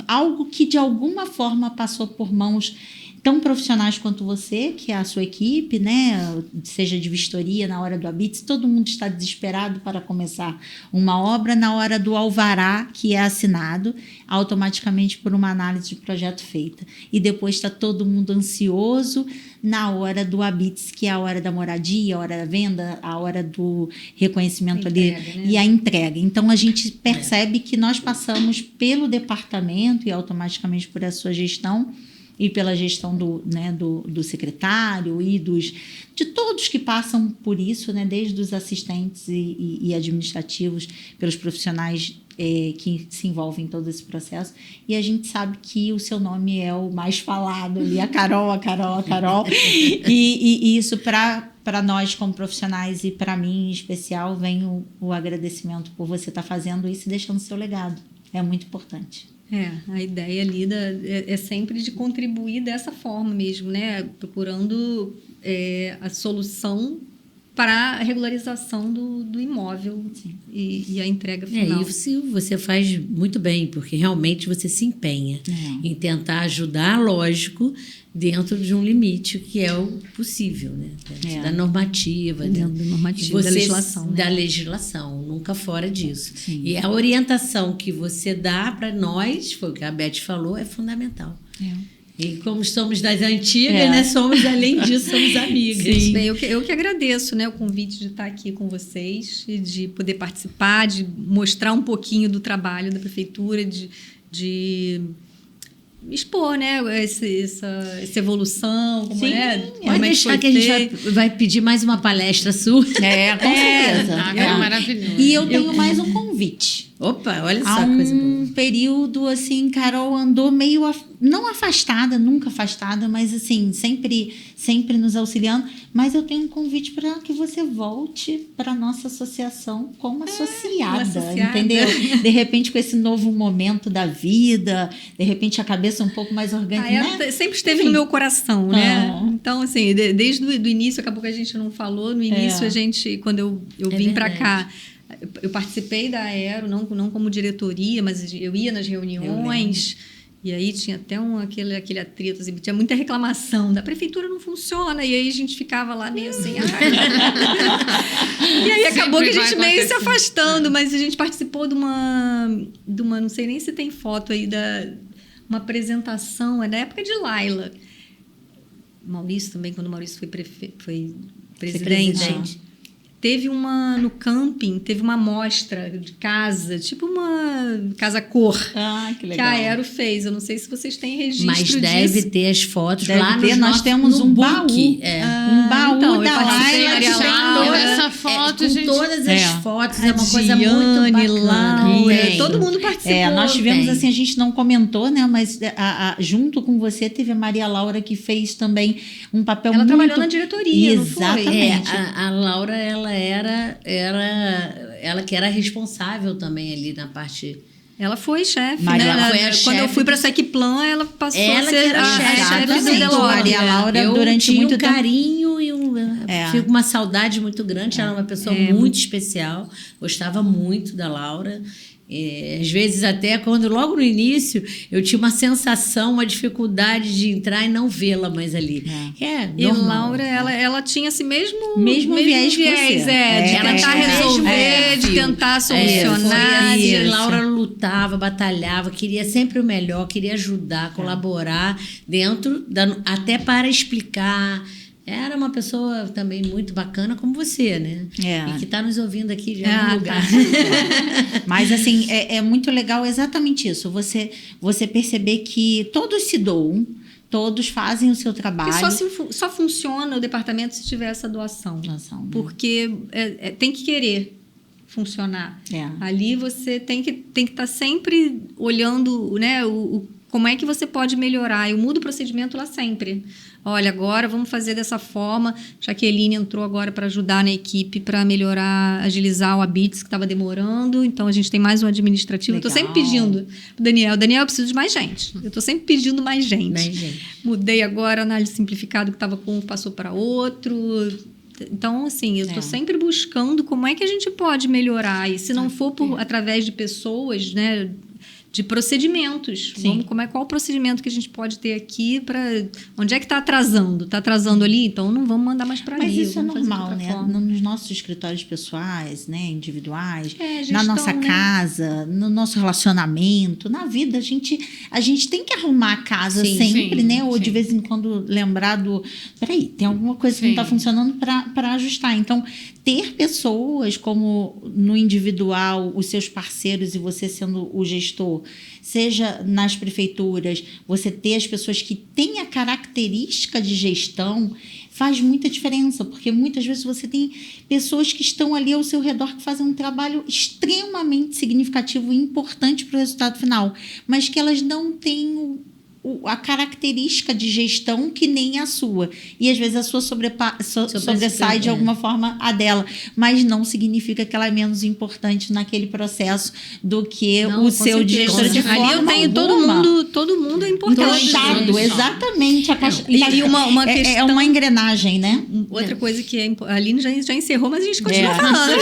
algo que de alguma forma passou por mãos tão profissionais quanto você, que é a sua equipe, né? Seja de vistoria na hora do ABITS, todo mundo está desesperado para começar uma obra. Na hora do alvará, que é assinado automaticamente por uma análise de projeto feita, e depois está todo mundo ansioso na hora do ABITS, que é a hora da moradia, a hora da venda, a hora do reconhecimento ali, né? E a entrega. Então, a gente percebe que nós passamos pelo departamento e automaticamente por essa sua gestão e pela gestão do secretário e de todos que passam por isso, né? Desde os assistentes e administrativos, pelos profissionais que se envolvem em todo esse processo. E a gente sabe que o seu nome é o mais falado ali, a Carol. E isso para nós como profissionais e para mim em especial, vem o agradecimento por você estar fazendo isso e deixando seu legado. É muito importante. A ideia ali é sempre de contribuir dessa forma mesmo, né? Procurando a solução para a regularização do imóvel e a entrega final. Isso você faz muito bem, porque realmente você se empenha em tentar ajudar, lógico, dentro de um limite que é o possível, né? Dentro da normativa. Dentro da normativa, da legislação. Da legislação, nunca fora disso. Sim. E a orientação que você dá para nós, foi o que a Beth falou, é fundamental. E como somos das antigas, né? Somos, além disso, somos amigas. Sim. Bem, eu que agradeço, né, o convite de estar aqui com vocês e de poder participar, de mostrar um pouquinho do trabalho da prefeitura, de expor, né, essa evolução, como, Pode deixar que a gente vai pedir mais uma palestra sua. Com certeza. Maravilhoso. E eu tenho mais um convite. Opa, olha só Há que coisa boa. um período, assim, Carol andou meio, não afastada, nunca afastada, mas assim, sempre nos auxiliando. Mas eu tenho um convite para que você volte para a nossa associação como associada, entendeu? De repente, com esse novo momento da vida, de repente a cabeça um pouco mais orgânica, né? Sempre esteve no meu coração, né? Então, assim, desde o início, acabou que a gente não falou, no início a gente, quando eu vim para cá, eu participei da Aero, não como diretoria, mas eu ia nas reuniões, e aí tinha até aquele atrito, assim, tinha muita reclamação, da prefeitura não funciona, e aí a gente ficava lá meio assim... E aí acabou que a gente meio se afastando, mas a gente participou de uma, não sei nem se tem foto aí, uma apresentação, é da época de Laila. Maurício também, quando o Maurício foi presidente. Teve no camping, teve uma mostra de casa, tipo uma casa-cor, que legal. Que a Aero fez. Eu não sei se vocês têm registro mas disso. deve ter as fotos deve lá ter, nós temos um baú. Um baú então, da Laila. Essa foto, com gente. todas as fotos, é uma coisa Diane, muito bacana. Laura, todo mundo participou. Nós tivemos, assim, a gente não comentou, né? Mas junto com você teve a Maria Laura, que fez também um papel ela muito... Ela trabalhou na diretoria, exatamente. não foi? A Laura, ela que era responsável também ali na parte... Ela foi chefe, Ela foi a quando chefe eu fui para a Secplan, ela passou ela a ser que era a chefe do exatamente. Delore. Maria Laura, eu durante tinha muito um tempo... carinho e fico com uma saudade muito grande. Ela era uma pessoa muito especial, gostava muito da Laura. Às vezes até quando logo no início eu tinha uma sensação, uma dificuldade de entrar e não vê-la mais ali. E normal, Laura, ela tinha esse mesmo viés que você. de tentar resolver, de tentar solucionar. E Laura lutava, batalhava, queria sempre o melhor, queria ajudar, colaborar dentro, até para explicar. Era uma pessoa também muito bacana, como você, né? E que está nos ouvindo aqui de algum lugar. Mas, assim, é muito legal exatamente isso. Você perceber que todos se doam, todos fazem o seu trabalho. Porque só funciona o departamento se tiver essa doação. Né? Porque tem que querer funcionar. Ali você tem que estar sempre olhando, né, como é que você pode melhorar. Eu mudo o procedimento lá sempre. Olha, agora vamos fazer dessa forma. Jaqueline entrou agora para ajudar na equipe para melhorar, agilizar o ABITS que estava demorando. Então, a gente tem mais um administrativo. Estou sempre pedindo pro Daniel, eu preciso de mais gente. Eu estou sempre pedindo mais gente. Mudei agora a análise simplificada que estava com um, passou para outro. Então, assim, eu estou sempre buscando como é que a gente pode melhorar. E se não for através de pessoas, né, de procedimentos. Qual o procedimento que a gente pode ter aqui para... Onde é que está atrasando? Está atrasando ali? Então, não vamos mandar mais para ali. Mas isso é normal, né? Nos nossos escritórios pessoais, né? Individuais, gestão, na nossa casa, no nosso relacionamento, na vida, a gente tem que arrumar a casa sempre, né? Ou de vez em quando lembrar peraí, tem alguma coisa que não está funcionando para ajustar. Então, ter pessoas como no individual, os seus parceiros e você sendo o gestor, seja nas prefeituras, você ter as pessoas que têm a característica de gestão, faz muita diferença, porque muitas vezes você tem pessoas que estão ali ao seu redor que fazem um trabalho extremamente significativo e importante para o resultado final, mas que elas não têm a característica de gestão que nem a sua. E às vezes a sua sobressai de alguma forma a dela, mas não significa que ela é menos importante naquele processo do que o seu diretor de forma ali eu tenho todo mundo é importante. Encaixado, exatamente. E uma questão... É uma engrenagem, né? Outra coisa que a Aline já encerrou, mas a gente continua falando.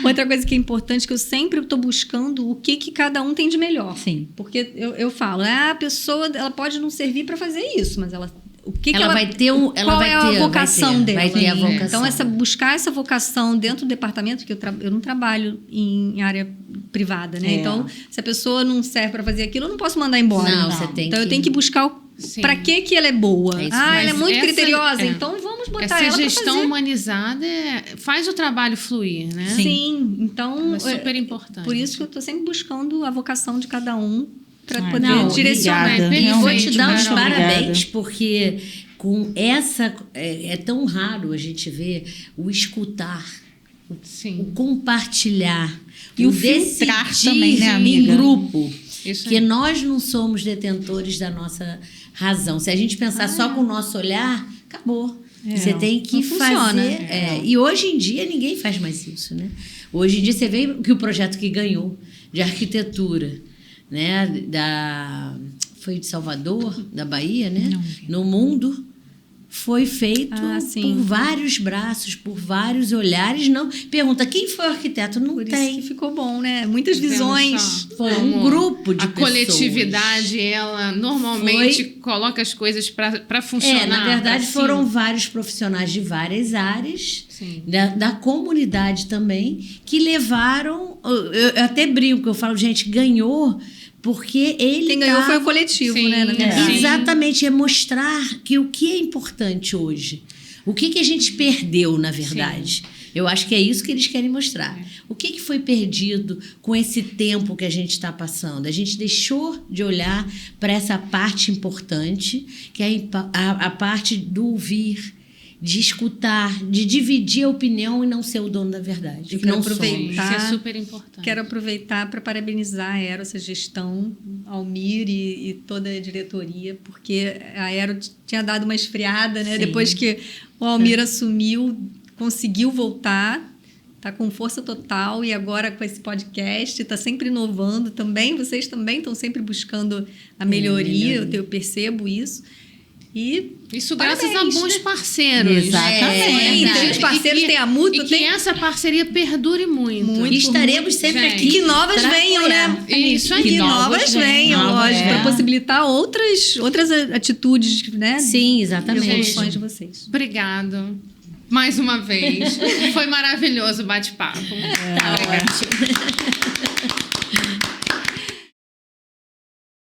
Outra coisa que é importante, que eu sempre estou buscando o que cada um tem de melhor. Sim. Porque eu falo, a pessoa ela pode não servir para fazer isso, mas ela vai ter qual é a vocação dela? Vai ter a vocação. Então, buscar essa vocação dentro do departamento, que eu não trabalho em área privada, né? Então, se a pessoa não serve para fazer aquilo, eu não posso mandar embora. Não. Você tem eu tenho que buscar para que ela é boa. Ela é muito criteriosa, então vamos botar ela para fazer. Essa gestão humanizada faz o trabalho fluir, né? Sim. Então, é super importante. Por isso que eu estou sempre buscando a vocação de cada um, para poder direcionar. E vou te dar os parabéns, porque com essa... É tão raro a gente ver o escutar, o compartilhar, e o filtrar também, né, amiga? Em grupo. Que nós não somos detentores da nossa razão. Se a gente pensar só com o nosso olhar, acabou. Você tem que fazer... E hoje em dia ninguém faz mais isso, né? Hoje em dia você vê que o projeto que ganhou de arquitetura, né, foi de Salvador, da Bahia, né? No mundo, foi feito por vários braços, por vários olhares. Não pergunta quem foi o arquiteto, não por tem. Isso que ficou bom, né? Muitas visões. Foi um grupo de pessoas. A coletividade, ela normalmente coloca as coisas para funcionar. Na verdade, foram vários profissionais de várias áreas, da comunidade também, que levaram... Eu até brinco, eu falo, gente, ganhou... Porque quem ganhou foi o coletivo, né? Na verdade. Exatamente, é mostrar que o que é importante hoje. O que a gente perdeu, na verdade. Eu acho que é isso que eles querem mostrar. O que foi perdido com esse tempo que a gente está passando? A gente deixou de olhar para essa parte importante, que é a parte do ouvir, de escutar, de dividir a opinião e não ser o dono da verdade. Eu quero aproveitar, isso é super importante. Quero aproveitar para parabenizar a Aero, essa gestão, Almir e toda a diretoria, porque a Aero tinha dado uma esfriada, né? Depois que o Almir assumiu, conseguiu voltar, está com força total, e agora com esse podcast está sempre inovando também. Vocês também estão sempre buscando a melhoria, eu percebo isso. E Isso graças parabéns, a bons né? Exatamente. parceiros. Tem os parceiros, tem a Mútua, e que tem... essa parceria perdure muito. Muito. E estaremos sempre gente. aqui. E que novas pra venham, apoiar. né? Isso aí. Que novas venham, Novas, lógico, para possibilitar outras atitudes, né? Sim, exatamente. Evoluções de vocês. Obrigado. Mais uma vez. Foi maravilhoso o bate-papo. Tá ótimo.